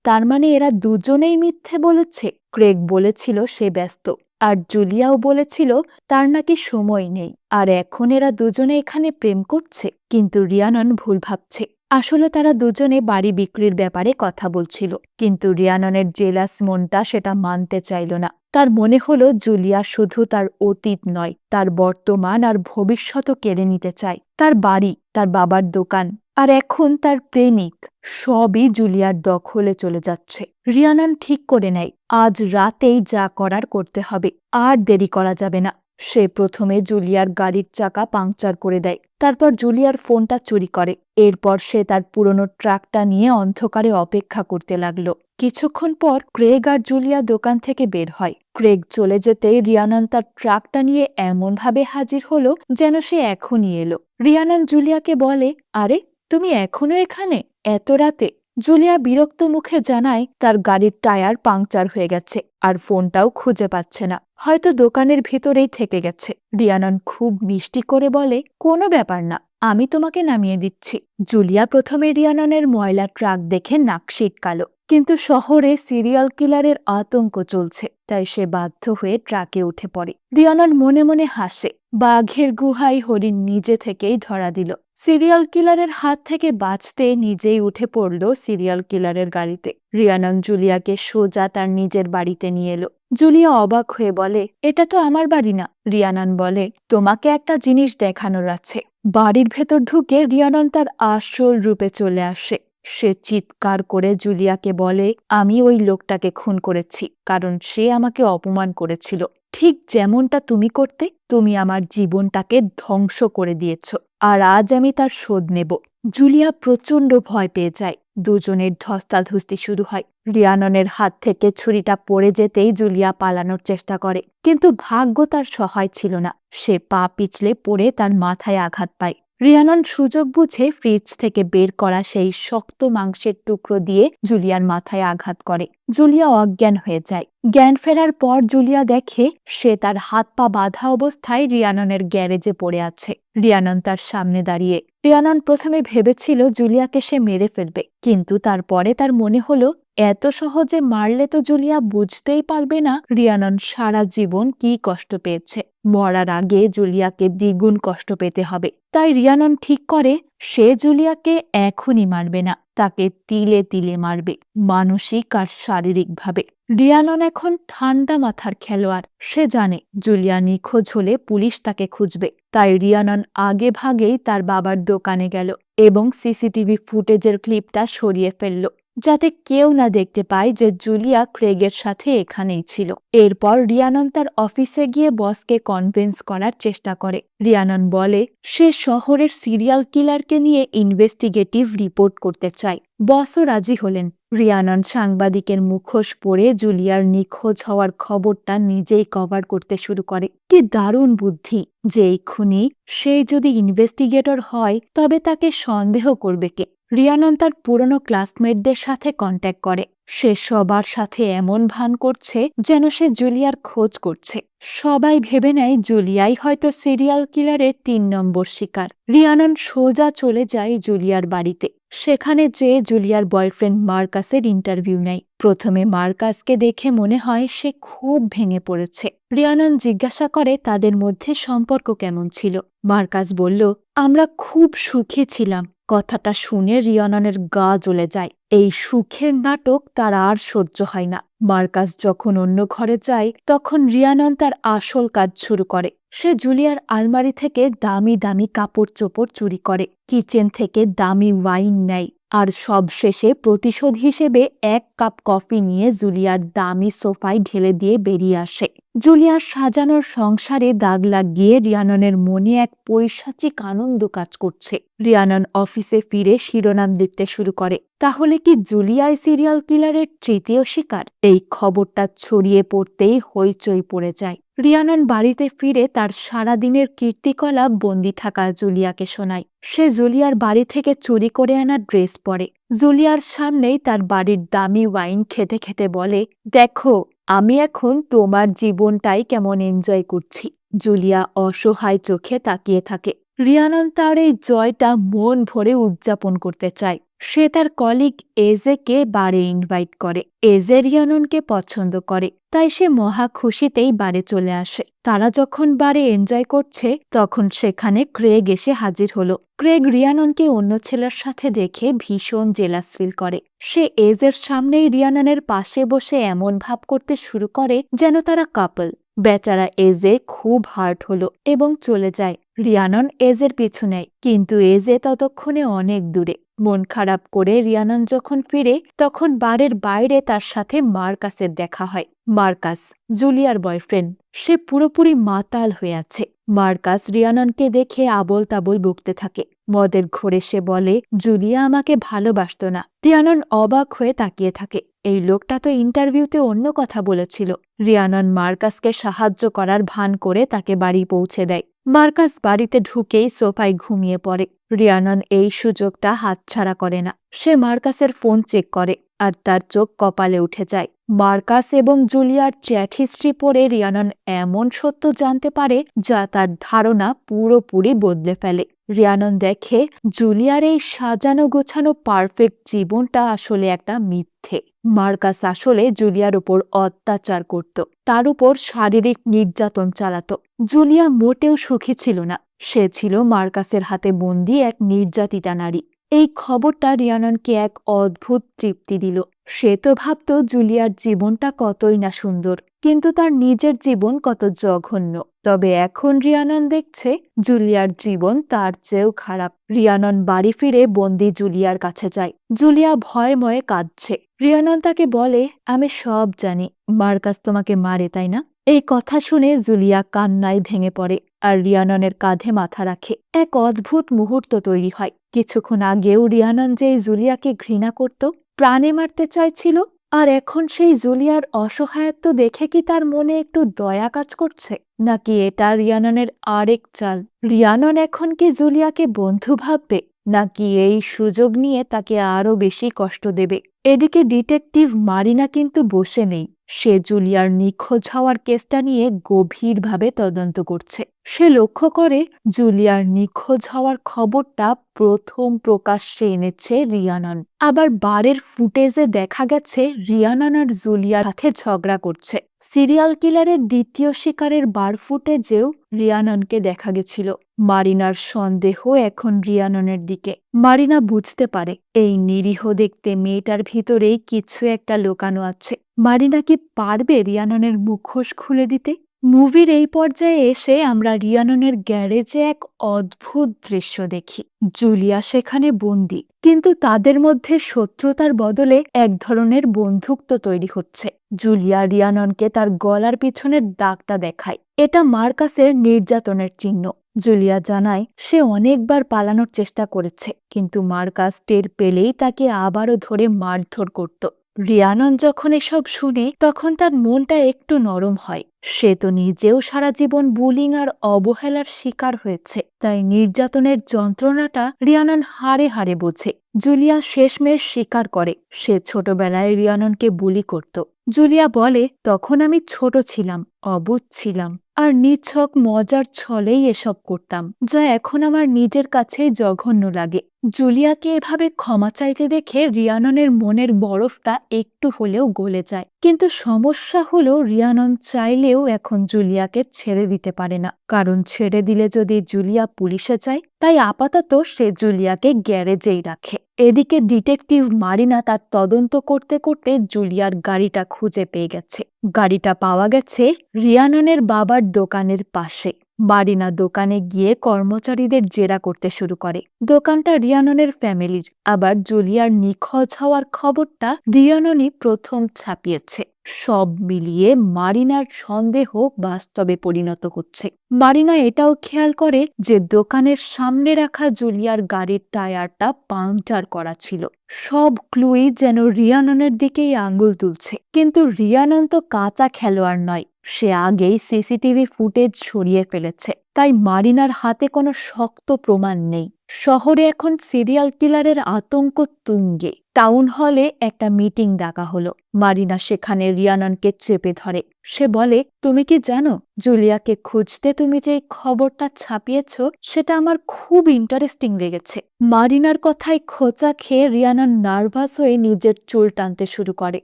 তার মানে এরা দুজনেই মিথ্যে বলেছে। ক্রেগ বলেছিল সে ব্যস্ত, আর জুলিয়াও বলেছিল তার নাকি সময় নেই, আর এখন এরা দুজনে এখানে প্রেম করছে। কিন্তু রিয়ানন ভুল ভাবছে। আসলে তারা দুজনে বাড়ি বিক্রির ব্যাপারে কথা বলছিল, কিন্তু রিয়াননের জেলাস মনটা সেটা মানতে চাইল না। তার মনে হলো জুলিয়া শুধু তার অতীত নয়, তার বর্তমান আর ভবিষ্যৎও কেড়ে নিতে চায়। তার বাড়ি, তার বাবার দোকান, আর এখন তার প্রেমিক, সবই জুলিয়ার দখলে চলে যাচ্ছে। রিয়ানন ঠিক করে নেয় আজ রাতেই যা করার করতে হবে, আর দেরি করা যাবে না। সে প্রথমে জুলিয়ার গাড়ির চাকা পাংচার করে দেয়, তারপর জুলিয়ার ফোনটা চুরি করে। এরপর সে তার পুরনো ট্রাকটা নিয়ে অন্ধকারে অপেক্ষা করতে লাগলো। কিছুক্ষণ পর ক্রেগ আর জুলিয়া দোকান থেকে বের হয়। ক্রেগ চলে যেতেই রিয়ানন তার ট্রাকটা নিয়ে এমনভাবে হাজির হলো যেন সে এখনই এলো। রিয়ানন জুলিয়াকে বলে, আরে, তুমি এখনো এখানে এত রাতে? জুলিয়া বিরক্ত মুখে জানায় তার গাড়ির টায়ার পাংচার হয়ে গেছে, আর ফোনটাও খুঁজে পাচ্ছে না, হয়তো দোকানের ভিতরেই থেকে গেছে। রিয়ানন খুব মিষ্টি করে বলে, কোনো ব্যাপার না, আমি তোমাকে নামিয়ে দিচ্ছি। জুলিয়া প্রথমে রিয়াননের ময়লা ট্রাক দেখে নাক সিটকালো, কিন্তু শহরে সিরিয়াল কিলারের আতঙ্ক চলছে, তাই সে বাধ্য হয়ে ট্রাকে উঠে পড়ে। রিয়ানন মনে মনে হাসে, বাঘের গুহায় হরিণ নিজে থেকেই ধরা দিল। সিরিয়াল কিলারের হাত থেকে বাঁচতে নিজেই উঠে পড়ল সিরিয়াল কিলারের গাড়িতে। রিয়ানন জুলিয়াকে সোজা তার নিজের বাড়িতে নিয়ে এলো। জুলিয়া অবাক হয়ে বলে, এটা তো আমার বাড়ি না। রিয়ানন বলে, তোমাকে একটা জিনিস দেখানোর আছে। বাড়ির ভেতর ঢুকে রিয়ানন তার আসল রূপে চলে আসে। সে চিৎকার করে জুলিয়াকে বলে, আমি ওই লোকটাকে খুন করেছি, কারণ সে আমাকে অপমান করেছিল, ঠিক যেমনটা তুমি করতে। তুমি আমার জীবনটাকে ধ্বংস করে দিয়েছ, আর আজ আমি তার শোধ নেব। জুলিয়া প্রচণ্ড ভয় পেয়ে যায়। দুজনের ধস্তাধস্তি শুরু হয়। রিয়াননের হাত থেকে ছুরিটা পড়ে যেতেই জুলিয়া পালানোর চেষ্টা করে, কিন্তু ভাগ্য তার সহায় ছিল না। সে পা পিছলে পড়ে তার মাথায় আঘাত পায়। রিয়ানন সুযোগ বুঝে ফ্রিজ থেকে বের করা সেই শক্ত মাংসের টুকরো দিয়ে জুলিয়ার মাথায় আঘাত করে। জুলিয়া অজ্ঞান হয়ে যায়। জ্ঞান ফেরার পর জুলিয়া দেখে সে তার হাত পা বাঁধা অবস্থায় রিয়াননের গ্যারেজে পড়ে আছে। রিয়ানন তার সামনে দাঁড়িয়ে। রিয়ানন প্রথমে ভেবেছিল জুলিয়াকে সে মেরে ফেলবে, কিন্তু তারপরে তার মনে হলো এত সহজে মারলে তো জুলিয়া বুঝতেই পারবে না রিয়ানন সারা জীবন কি কষ্ট পেয়েছে। মরার আগে জুলিয়াকে দ্বিগুণ কষ্ট পেতে হবে। তাই রিয়ানন ঠিক করে সে জুলিয়াকে এখনই মারবে না, তাকে তিলে তিলে মারবে, মানসিক আর শারীরিকভাবে। রিয়ানন এখন ঠান্ডা মাথার খেলোয়াড়। সে জানে জুলিয়া নিখোঁজ হলে পুলিশ তাকে খুঁজবে। তাই রিয়ানন আগে ভাগেই তার বাবার দোকানে গেল এবং সিসিটিভি ফুটেজের ক্লিপটা সরিয়ে ফেলল, যাতে কেউ না দেখতে পায় যে জুলিয়া ক্রেগের সাথে এখানেই ছিল। এরপর রিয়ানন তার অফিসে গিয়ে বসকে কনভিন্স করার চেষ্টা করে। রিয়ানন বলে সে শহরের সিরিয়াল কিলারকে নিয়ে ইনভেস্টিগেটিভ রিপোর্ট করতে চায়। বসও রাজি হলেন। রিয়ানন সাংবাদিকের মুখোশ পরে জুলিয়ার নিখোঁজ হওয়ার খবরটা নিজেই কভার করতে শুরু করে। কি দারুণ বুদ্ধি! যেই খুনি সেই যদি ইনভেস্টিগেটর হয়, তবে তাকে সন্দেহ করবে কে? রিয়ানন তার পুরনো ক্লাসমেটদের সাথে কন্ট্যাক্ট করে। সে সবার সাথে এমন ভান করছে যেন সে জুলিয়ার খোঁজ করছে। সবাই ভেবে নেয় জুলিয়াই হয়তো সিরিয়াল কিলারের ৩ নম্বর শিকার। রিয়ানন সোজা চলে যায় জুলিয়ার বাড়িতে। সেখানে যেয়ে জুলিয়ার বয়ফ্রেন্ড মার্কাসের ইন্টারভিউ নেয়। প্রথমে মার্কাসকে দেখে মনে হয় সে খুব ভেঙে পড়েছে। রিয়ানন জিজ্ঞাসা করে তাদের মধ্যে সম্পর্ক কেমন ছিল। মার্কাস বলল, আমরা খুব সুখী ছিলাম। কথাটা শুনে রিয়াননের গা জ্বলে যায়। এই সুখের নাটক তার আর সহ্য হয় না। মার্কাস যখন অন্য ঘরে যায়, তখন রিয়ানন তার আসল কাজ শুরু করে। সে জুলিয়ার আলমারি থেকে দামি দামি কাপড় চোপড় চুরি করে, কিচেন থেকে দামি ওয়াইন নেয়, আর সবশেষে প্রতিশোধ হিসেবে 1 কাপ কফি নিয়ে জুলিয়ার দামি সোফায় ঢেলে দিয়ে বেরিয়ে আসে। জুলিয়ার সাজানোর সংসারে দাগ লাগিয়ে রিয়াননের মনে এক পৈশাচিক আনন্দ কাজ করছে। রিয়ানন অফিসে ফিরে শিরোনাম লিখতে শুরু করে, তাহলে কি জুলিয়াই সিরিয়াল কিলারের তৃতীয় শিকার? এই খবরটা ছড়িয়ে পড়তেই হইচই পড়ে যায়। রিয়ানন বাড়িতে ফিরে তার সারাদিনের কীর্তিকলাপ বন্দি থাকা জুলিয়াকে শোনায়। সে জুলিয়ার বাড়ি থেকে চুরি করে আনা ড্রেস পরে। জুলিয়ার সামনেই তার বাড়ির দামি ওয়াইন খেতে খেতে বলে, দেখো, আমি এখন তোমার জীবনটাই কেমন এনজয় করছি। জুলিয়া অসহায় চোখে তাকিয়ে থাকে। রিয়ানন তার এই জয়টা মন ভরে উদযাপন করতে চায়। সে তার কলিগ এজেকে বারে ইনভাইট করে। এজে রিয়াননকে পছন্দ করে, তাই সে মহা খুশিতেই বারে চলে আসে। তারা যখন বারে এনজয় করছে তখন সেখানে ক্রেগ এসে হাজির হলো। ক্রেগ রিয়াননকে অন্য ছেলের সাথে দেখে ভীষণ জেলাস ফিল করে। সে এজের সামনেই রিয়াননের পাশে বসে এমন ভাব করতে শুরু করে যেন তারা কাপল। বেচারা এজে খুব হার্ট হলো এবং চলে যায়। রিয়ানন এজের পিছু নেয়, কিন্তু এজে ততক্ষণে অনেক দূরে। মন খারাপ করে রিয়ানন যখন ফিরে তখন বারের বাইরে তার সাথে মার্কাসের দেখা হয়। Marcus জুলিয়ার boyfriend. সে পুরোপুরি মাতাল হয়ে আছে। মার্কাস রিয়াননকে দেখে আবোল তাবোল বকতে থাকে। মদের ঘোরে সে বলে, জুলিয়া আমাকে ভালোবাসত না। রিয়ানন অবাক হয়ে তাকিয়ে থাকে। এই লোকটা তো ইন্টারভিউতে অন্য কথা বলেছিল। রিয়ানন মার্কাসকে সাহায্য করার ভান করে তাকে বাড়ি পৌঁছে দেয়। মার্কাস বাড়িতে ঢুকেই সোফায় ঘুমিয়ে পড়ে। রিয়ানন এই সুযোগটা হাতছাড়া করে না। সে মার্কাসের ফোন চেক করে আর তার চোখ কপালে উঠে যায়। মার্কাস এবং জুলিয়ার চ্যাট হিস্ট্রি পড়ে রিয়ানন এমন সত্য জানতে পারে যা তার ধারণা পুরোপুরি বদলে ফেলে। রিয়ানন দেখে জুলিয়ার এই সাজানো গোছানো পারফেক্ট জীবনটা আসলে একটা মিথ্যে। মার্কাস আসলে জুলিয়ার উপর অত্যাচার করত, তার উপর শারীরিক নির্যাতন চালাত। জুলিয়া মোটেও সুখী ছিল না। সে ছিল মার্কাসের হাতে বন্দী এক নির্যাতিতা নারী। এই খবরটা রিয়াননকে এক অদ্ভুত তৃপ্তি দিল। সে তো ভাবত জুলিয়ার জীবনটা কতই না সুন্দর, কিন্তু তার নিজের জীবন কত জঘন্য। তবে এখন রিয়ানন দেখছে জুলিয়ার জীবন তার চেয়েও খারাপ। রিয়ানন বাড়ি ফিরে বন্দি জুলিয়ার কাছে যায়। জুলিয়া ভয়ময়ে কাঁদছে। রিয়ানন তাকে বলে, আমি সব জানি, মার্কাস তোমাকে মারে, তাই না? এই কথা শুনে জুলিয়া কান্নায় ভেঙে পড়ে আর রিয়াননের কাঁধে মাথা রাখে। এক অদ্ভুত মুহূর্ত তৈরি হয়। কিছুক্ষণ আগেও রিয়ানন যে জুলিয়াকে ঘৃণা করত, প্রাণে মারতে চাইছিল, আর এখন সেই জুলিয়ার অসহায়ত্ব দেখে কি তার মনে একটু দয়া কাজ করছে? নাকি এটা রিয়াননের আরেক চাল? রিয়ানন এখন কি জুলিয়াকে বন্ধু ভাববে, নাকি এই সুযোগ নিয়ে তাকে আরো বেশি কষ্ট দেবে? এদিকে ডিটেকটিভ মারিনা কিন্তু বসে নেই। সে জুলিয়ার নিখোঁজ হওয়ার কেসটা নিয়ে গভীরভাবে তদন্ত করছে। সে লক্ষ্য করে জুলিয়ার নিখোঁজ হওয়ার খবরটা প্রথম প্রকাশ্যে এনেছে রিয়ানন। আবার বারের ফুটেজে দেখা গেছে রিয়ানন আর জুলিয়ার সাথে ঝগড়া করছে। সিরিয়াল কিলারের দ্বিতীয় শিকারের বার ফুটেজেও রিয়াননকে দেখা গেছিল। মারিনার সন্দেহ এখন রিয়াননের দিকে। মারিনা বুঝতে পারে এই নিরীহ দেখতে মেয়েটার ভিতরেই কিছু একটা লুকানো আছে। মারিনা কি পারবে রিয়াননের মুখোশ খুলে দিতে? মুভির এই পর্যায়ে এসে আমরা রিয়াননের গ্যারেজে এক অদ্ভুত দৃশ্য দেখি। জুলিয়া সেখানে বন্দী, কিন্তু তাদের মধ্যে শত্রুতার বদলে এক ধরনের বন্ধুত্ব তৈরি হচ্ছে। জুলিয়া রিয়াননকে তার গলার পিছনের দাগটা দেখায়। এটা মার্কাসের নির্যাতনের চিহ্ন। জুলিয়া জানায় সে অনেকবার পালানোর চেষ্টা করেছে, কিন্তু মার্কাস টের পেলেই তাকে আবারও ধরে মারধর করত। রিয়ানন যখন এসব শুনে তখন তার মনটা একটু নরম হয়। সে তো নিজেও সারা জীবন বুলিং আর অবহেলার শিকার হয়েছে, তাই নির্যাতনের যন্ত্রণাটা রিয়ানন হাড়ে হাড়ে বোঝে। জুলিয়া শেষমেশ স্বীকার করে সে ছোটবেলায় রিয়াননকে বুলি করত। জুলিয়া বলে, তখন আমি ছোট ছিলাম, অবুঝ ছিলাম, আর নিছক মজার ছলেই এসব করতাম, যা এখন আমার নিজের কাছেই জঘন্য লাগে। জুলিয়াকে এভাবে ক্ষমা চাইতে দেখে রিয়াননের মনের বরফটা একটু হলেও গলে যায়। কিন্তু সমস্যা হলো রিয়ানন চাইলেও এখন জুলিয়াকে ছেড়ে দিতে পারে না, কারণ ছেড়ে দিলে যদি জুলিয়া পুলিশে যায়, তাই আপাতত সে জুলিয়াকে গ্যারেজেই রাখে। এদিকে ডিটেকটিভ মারিনা তার তদন্ত করতে করতে জুলিয়ার গাড়িটা খুঁজে পেয়ে গেছে। গাড়িটা পাওয়া গেছে রিয়াননের বাবার দোকানের পাশে। মারিনা দোকানে গিয়ে কর্মচারীদের জেরা করতে শুরু করে। দোকানটা রিয়াননের ফ্যামিলির। আবার জুলিয়ার নিখোঁজ হওয়ার খবরটা রিয়াননই প্রথম ছাপিয়েছে। সব মিলিয়ে মারিনার সন্দেহ বাস্তবে পরিণত হচ্ছে। মারিনা এটাও খেয়াল করে যে দোকানের সামনে রাখা জুলিয়ার গাড়ির টায়ারটা পাংচার করা ছিল। সব ক্লুই যেন রিয়াননের দিকেই আঙ্গুল তুলছে। কিন্তু রিয়ানন তো কাঁচা খেলোয়াড় নয়, সে আগেই সিসিটিভি ফুটেজ সরিয়ে ফেলেছে, তাই মারিনার হাতে কোনো শক্ত প্রমাণ নেই। শহরে এখন সিরিয়াল কিলারের আতঙ্ক তুঙ্গে। টাউন হলে একটা মিটিং ডাকা হলো। মারিনা সেখানে রিয়াননকে চেপে ধরে। সে বলে, তুমি কি জানো জুলিয়াকে খুঁজতে তুমি যে খবরটা ছাপিয়েছ সেটা আমার খুব ইন্টারেস্টিং লেগেছে। মারিনার কথায় খোঁচা খেয়ে রিয়ানন নার্ভাস হয়ে নিজের চুল টানতে শুরু করে।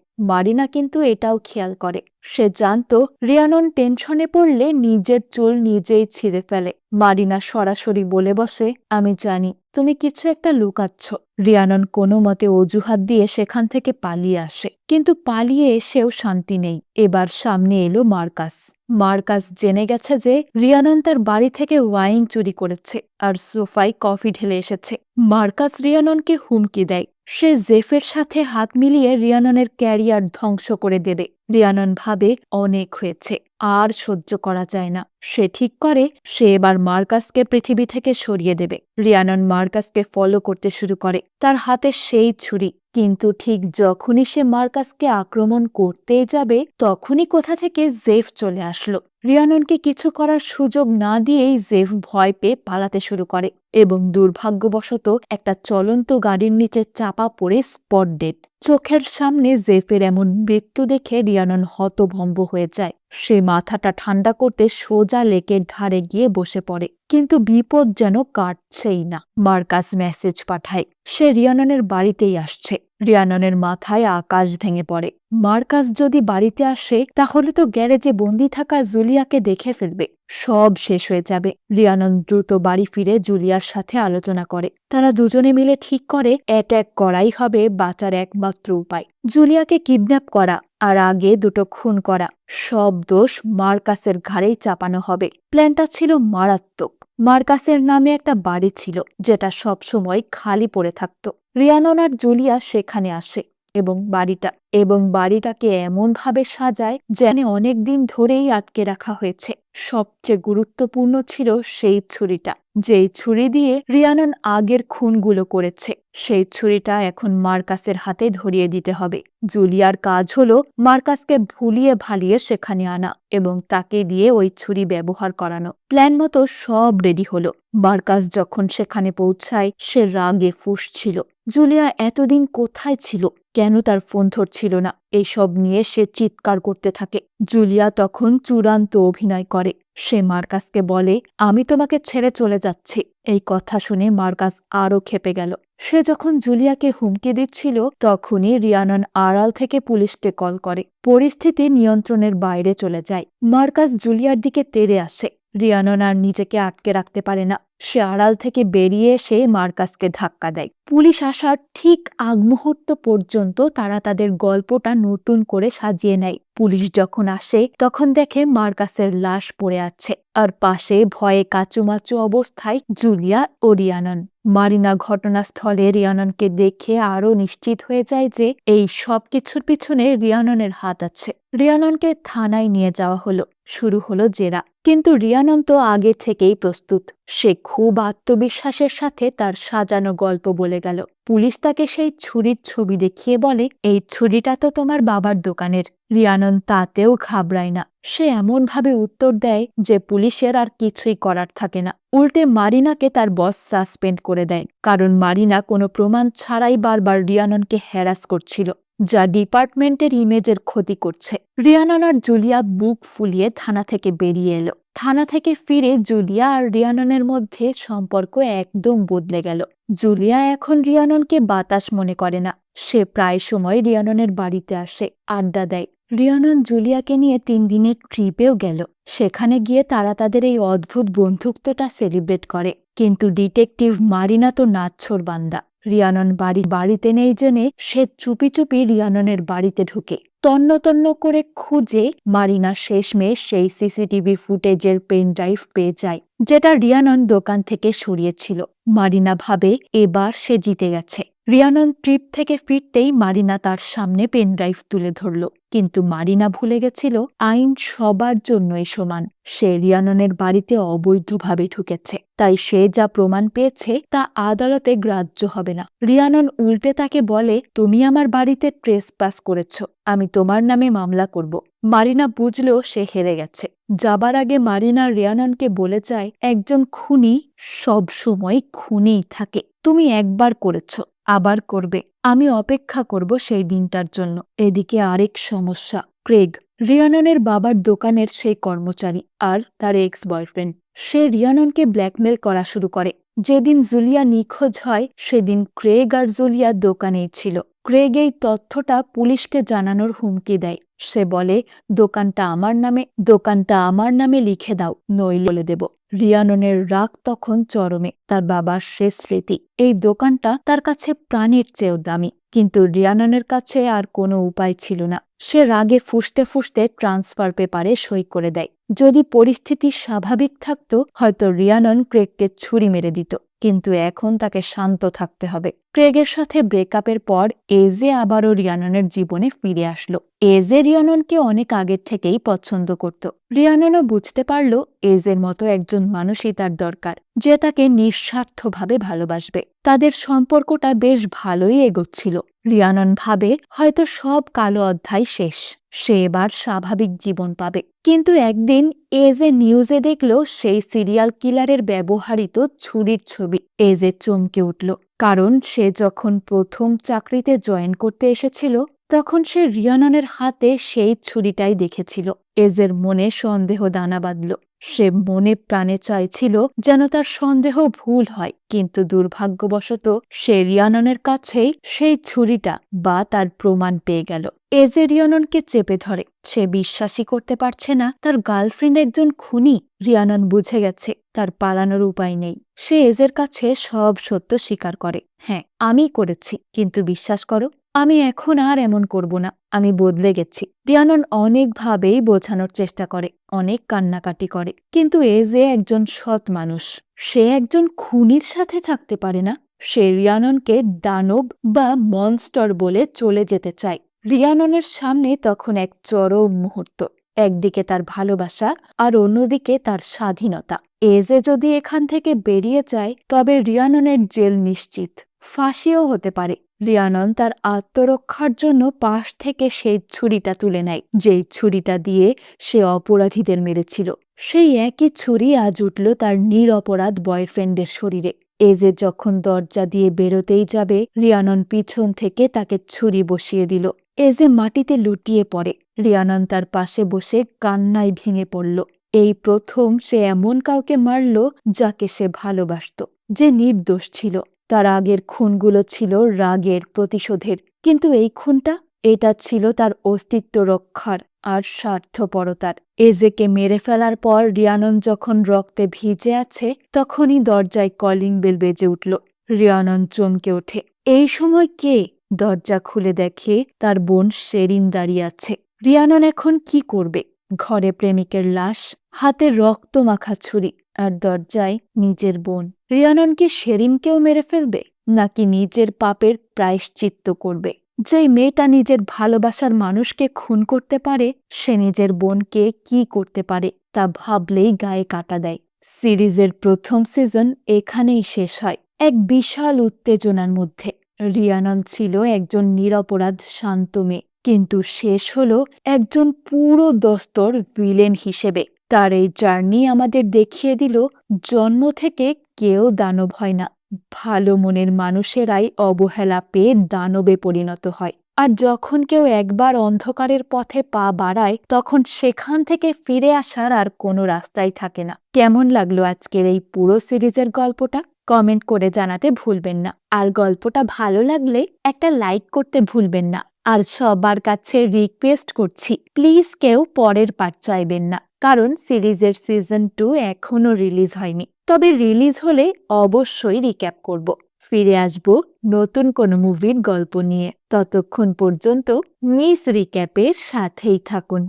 মারিনা কিন্তু এটাও খেয়াল করে। সে জানতো রিয়ানন টেনশনে পড়লে নিজের চুল নিজেই ছিঁড়ে ফেলে। মারিনা সরাসরি বলে বসে, আমি জানি তুমি কিছু একটা লুকাচ্ছ। রিয়ানন কোনো মতে অজুহাত দিয়ে সেখান থেকে পালিয়ে আসে, কিন্তু পালিয়ে এসেও শান্তি নেই। এবার সামনে এলো মার্কাস। মার্কাস জেনে গেছে যে রিয়ানন তার বাড়ি থেকে ওয়াইন চুরি করেছে আর সোফায় কফি ঢেলে এসেছে। মার্কাস রিয়াননকে হুমকি দেয় সে জেফের সাথে হাত মিলিয়ে রিয়াননের ক্যারিয়ার ধ্বংস করে দেবে। রিয়ানন ভাবে অনেক হয়েছে, আর সহ্য করা যায় না। সে ঠিক করে সে এবার মার্কাসকে পৃথিবী থেকে সরিয়ে দেবে। রিয়ানন মার্কাসকে ফলো করতে শুরু করে, তার হাতে সেই ছুরি। কিন্তু ঠিক যখনই সে মার্কাসকে আক্রমণ করতেই যাবে তখনই কোথা থেকে জেফ চলে আসলো। রিয়াননকে কিছু করার সুযোগ না দিয়েই জেফ ভয় পেয়ে পালাতে শুরু করে এবং দুর্ভাগ্যবশত একটা চলন্ত গাড়ির নিচে চাপা পড়ে স্পট ডেড। চোখের সামনে জেফের এমন মৃত্যু দেখে রিয়ানন হতভম্ব হয়ে যায়। সে মাথাটা ঠান্ডা করতে সোজা লেকের ধারে গিয়ে বসে পড়ে, কিন্তু বিপদ যেন কাটছেই না। মার্কাস মেসেজ পাঠায় সে রিয়াননের বাড়িতেই আসছে। রিয়াননের মাথায় আকাশ ভেঙে পড়ে। মার্কাস যদি বাড়িতে আসে তাহলে তো গ্যারেজে বন্দি থাকা জুলিয়াকে দেখে ফেলবে, সব শেষ হয়ে যাবে। রিয়ানন দ্রুত বাড়ি ফিরে জুলিয়ার সাথে আলোচনা করে। তারা দুজনে মিলে ঠিক করে অ্যাট্যাক করাই হবে বাঁচার একমাত্র উপায়। জুলিয়াকে কিডন্যাপ করা আর আগে দুটো খুন করা, সব দোষ মার্কাসের ঘাড়েই চাপানো হবে। প্ল্যানটা ছিল মারাত্মক। মার্কাসের নামে একটা বাড়ি ছিল যেটা সবসময় খালি পড়ে থাকত। রিয়ানন আর জুলিয়া সেখানে আসে এবং বাড়িটাকে এমনভাবে সাজায় যেন অনেক দিন ধরেই আটকে রাখা হয়েছে। সবচেয়ে গুরুত্বপূর্ণ ছিল সেই ছুরিটা, যেই ছুরি দিয়ে রিয়ানন আগের খুনগুলো করেছে। সেই ছুরিটা এখন মার্কাসের হাতে ধরিয়ে দিতে হবে। জুলিয়ার কাজ হলো মার্কাসকে ভুলিয়ে ভালিয়ে সেখানে আনা এবং তাকে দিয়ে ওই ছুরি ব্যবহার করানো। প্ল্যান মতো সব রেডি হলো। মার্কাস যখন সেখানে পৌঁছায় সে রাগে ফুঁসছিল। জুলিয়া এতদিন কোথায় ছিল, কেন তার ফোন ধরছিল না, এইসব নিয়ে সে চিৎকার করতে থাকে। জুলিয়া তখন চূড়ান্ত অভিনয় করে। সে মার্কাসকে বলে, আমি তোমাকে ছেড়ে চলে যাচ্ছি। এই কথা শুনে মার্কাস আরও ক্ষেপে গেল। সে যখন জুলিয়াকে হুমকি দিচ্ছিল তখনই রিয়ানন আড়াল থেকে পুলিশকে কল করে। পরিস্থিতি নিয়ন্ত্রণের বাইরে চলে যায়। মার্কাস জুলিয়ার দিকে তেড়ে আসে। রিয়ানন আর নিজেকে আটকে রাখতে পারে না। সে আড়াল থেকে বেরিয়ে এসে মার্কাসকে ধাক্কা দেয়। পুলিশ আসার ঠিক আগ মুহূর্ত পর্যন্ত তারা তাদের গল্পটা নতুন করে সাজিয়ে নেয়। পুলিশ যখন আসে তখন দেখে মার্কাসের লাশ পড়ে আছে আর পাশে ভয়ে কাচুমাচু অবস্থায় জুলিয়া ও রিয়ানন। মারিনা ঘটনাস্থলে রিয়াননকে দেখে আরও নিশ্চিত হয়ে যায় যে এই সব কিছুর পিছনে রিয়াননের হাত আছে। রিয়াননকে থানায় নিয়ে যাওয়া হলো। শুরু হলো জেরা। কিন্তু রিয়ানন তো আগে থেকেই প্রস্তুত। সে খুব আত্মবিশ্বাসের সাথে তার সাজানো গল্প বলে গেল। পুলিশ তাকে সেই ছুরির ছবি দেখিয়ে বলে, এই ছুরিটা তো তোমার বাবার দোকানের। রিয়ানন তাতেও ঘাবড়ায় না। সে এমনভাবে উত্তর দেয় যে পুলিশের আর কিছুই করার থাকে না। উল্টে মারিনাকে তার বস সাসপেন্ড করে দেয়, কারণ মারিনা কোনো প্রমাণ ছাড়াই বারবার রিয়াননকে হ্যারাস করছিল, যা ডিপার্টমেন্টের ইমেজের ক্ষতি করছে। রিয়ানন আর জুলিয়া বুক ফুলিয়ে থানা থেকে বেরিয়ে এলো। থানা থেকে ফিরে জুলিয়া আর রিয়াননের মধ্যে সম্পর্ক একদম বদলে গেল। জুলিয়া এখন রিয়াননকে বাতাস মনে করে না। সে প্রায় সময় রিয়াননের বাড়িতে আসে, আড্ডা দেয়। রিয়ানন জুলিয়াকে নিয়ে 3 দিনের ট্রিপেও গেল। সেখানে গিয়ে তারা তাদের এই অদ্ভুত বন্ধুত্বটা সেলিব্রেট করে। কিন্তু ডিটেকটিভ মারিনা তো নাচ্ছর বান্দা। রিয়ানন বাড়িতে নেই জেনে সে চুপি চুপি রিয়াননের বাড়িতে ঢুকে। তন্ন তন্ন করে খুঁজে মারিনা শেষমেশ সেই সিসিটিভি ফুটেজের পেন ড্রাইভ পেয়ে যায়, যেটা রিয়ানন দোকান থেকে সরিয়েছিল। মারিনা ভাবে এবার সে জিতে গেছে। রিয়ানন ট্রিপ থেকে ফিরতেই মারিনা তার সামনে পেন ড্রাইভ তুলে ধরল। কিন্তু মারিনা ভুলে গেছিল আইন সবার জন্যই সমান। সে রিয়াননের বাড়িতে অবৈধভাবে ঢুকেছে, তাই সে যা প্রমাণ পেয়েছে তা আদালতে গ্রাহ্য হবে না। রিয়ানন উল্টে তাকে বলে, তুমি আমার বাড়িতে ট্রেসপাস করেছ, আমি তোমার নামে মামলা করব। মারিনা বুঝল সে হেরে গেছে। যাবার আগে মারিনা রিয়াননকে বলে যায়, একজন খুনি সব সময় খুনিই থাকে। তুমি একবার করেছ, আবার করবে। আমি অপেক্ষা করব সেই দিনটার জন্য। এদিকে আরেক সমস্যা, ক্রেগ, রিয়াননের বাবার দোকানের সেই কর্মচারী আর তার এক্স বয়ফ্রেন্ড। সে রিয়াননকে ব্ল্যাকমেল করা শুরু করে। যেদিন জুলিয়া নিখোঁজ হয় সেদিন ক্রেগ আর জুলিয়া দোকানেই ছিল। ক্রেগ এই তথ্যটা পুলিশকে জানানোর হুমকি দেয়। সে বলে, দোকানটা আমার নামে লিখে দাও, নইলে বলে দেব। রিয়াননের রাগ তখন চরমে। তার বাবার শেষ স্মৃতি, এই দোকানটা তার কাছে প্রাণের চেয়েও দামি। কিন্তু রিয়াননের কাছে আর কোনো উপায় ছিল না। সে রাগে ফুঁসতে ফুঁসতে ট্রান্সফার পেপারে সই করে দেয়। যদি পরিস্থিতি স্বাভাবিক থাকত হয়তো রিয়ানন ক্রেগকে ছুরি মেরে দিত, কিন্তু এখন তাকে শান্ত থাকতে হবে। ক্রেগের সাথে ব্রেকআপের পর এজে আবারও রিয়াননের জীবনে ফিরে আসলো। এজে রিয়াননকে অনেক আগের থেকেই পছন্দ করত। রিয়াননও বুঝতে পারল এজের মতো একজন মানুষই তার দরকার, যে তাকে নিঃস্বার্থভাবে ভালোবাসবে। তাদের সম্পর্কটা বেশ ভালোই এগোচ্ছিল। রিয়ানন ভাবে হয়তো সব কালো অধ্যায় শেষ, সে এবার স্বাভাবিক জীবন পাবে। কিন্তু একদিন এজে নিউজে দেখল সেই সিরিয়াল কিলারের ব্যবহৃত ছুরির ছবি। এজে চমকে উঠল, কারণ সে যখন প্রথম চাকরিতে জয়েন করতে এসেছিল তখন সে রিয়াননের হাতে সেই ছুরিটাই দেখেছিল। এজের মনে সন্দেহ দানা বাঁধল। সে মনে প্রাণে চাইছিল যেন তার সন্দেহ ভুল হয়, কিন্তু দুর্ভাগ্যবশত সে রিয়াননের কাছেই সেই ছুরিটা বা তার প্রমাণ পেয়ে গেল। এজে রিয়াননকে চেপে ধরে। সে বিশ্বাসই করতে পারছে না তার গার্লফ্রেন্ড একজন খুনি। রিয়ানন বুঝে গেছে তার পালানোর উপায় নেই। সে এজের কাছে সব সত্য স্বীকার করে। হ্যাঁ, আমি করেছি, কিন্তু বিশ্বাস করো, আমি এখন আর এমন করব না, আমি বদলে গেছি। রিয়ানন অনেকভাবেই বোঝানোর চেষ্টা করে, অনেক কান্নাকাটি করে, কিন্তু এজে একজন সৎ মানুষ। সে একজন খুনির সাথে থাকতে পারে না। সে রিয়াননকে দানব বা মনস্টার বলে চলে যেতে চায়। রিয়াননের সামনে তখন এক চরম মুহূর্ত। একদিকে তার ভালোবাসা আর অন্যদিকে তার স্বাধীনতা। এজে যদি এখান থেকে বেরিয়ে যায় তবে রিয়াননের জেল নিশ্চিত, ফাঁসিও হতে পারে। রিয়ানন তার আত্মরক্ষার জন্য পাশ থেকে সেই ছুরিটা তুলে নেয়, যেই ছুরিটা দিয়ে সে অপরাধীদের মেরেছিল। সেই একই ছুরি আজ উঠল তার নিরপরাধ বয়ফ্রেন্ডের শরীরে। এজে যখন দরজা দিয়ে বেরোতেই যাবে রিয়ানন পিছন থেকে তাকে ছুরি বসিয়ে দিল। এজে মাটিতে লুটিয়ে পড়ে। রিয়ানন তার পাশে বসে কান্নায় ভেঙে পড়ল। এই প্রথম সে এমন কাউকে মারল যাকে সে ভালোবাসত, যে নির্দোষ ছিল। তার আগের খুনগুলো ছিল রাগের, প্রতিশোধের, কিন্তু এই খুনটা, এটা ছিল তার অস্তিত্ব রক্ষার আর স্বার্থপরতার। এজেকে মেরে ফেলার পর রিয়ানন যখন রক্তে ভিজে আছে তখনই দরজায় কলিং বেল বেজে উঠল। রিয়ানন চমকে ওঠে। এই সময় কে? দরজা খুলে দেখে তার বোন শেরিন দাঁড়িয়ে আছে। রিয়ানন এখন কি করবে? ঘরে প্রেমিকের লাশ, হাতে রক্ত মাখা ছুরি, আর দরজায় নিজের বোন। রিয়ানন কি শেরিনকেও মেরে ফেলবে, নাকি নিজের পাপের প্রায়শ্চিত্ত করবে? যেই মেয়েটা নিজের ভালোবাসার মানুষকে খুন করতে পারে সে নিজের বোনকে কি করতে পারে তা ভাবলেই গায়ে কাটা দেয়। সিরিজের প্রথম সিজন এখানেই শেষ হয়, এক বিশাল উত্তেজনার মধ্যে। রিয়ানন ছিল একজন নিরপরাধ শান্ত মেয়ে, কিন্তু শেষ হলো একজন পুরো দস্তর ভিলেন হিসেবে। তার এই জার্নি আমাদের দেখিয়ে দিল জন্ম থেকে কেউ দানব হয় না, ভালো মনের মানুষেরাই অবহেলা পেয়ে দানবে পরিণত হয়। আর যখন কেউ একবার অন্ধকারের পথে পা বাড়ায় তখন সেখান থেকে ফিরে আসার আর কোনো রাস্তাই থাকে না। কেমন লাগলো আজকের এই পুরো সিরিজের গল্পটা? কমেন্ট করে জানাতে ভুলবেন না। আর গল্পটা ভালো লাগলে একটা লাইক করতে ভুলবেন না। আর সবার কাছে রিকোয়েস্ট করছি, প্লিজ কেউ পরের পার্ট চাইবেন না, কারণ সিরিজের সিজন 2 এখনো রিলিজ হয়নি। তবে রিলিজ হলে অবশ্যই রিক্যাপ করব। ফিরে আসব নতুন কোনো মুভির গল্প নিয়ে। ততক্ষণ পর্যন্ত মিস রিক্যাপের সাথেই থাকুন।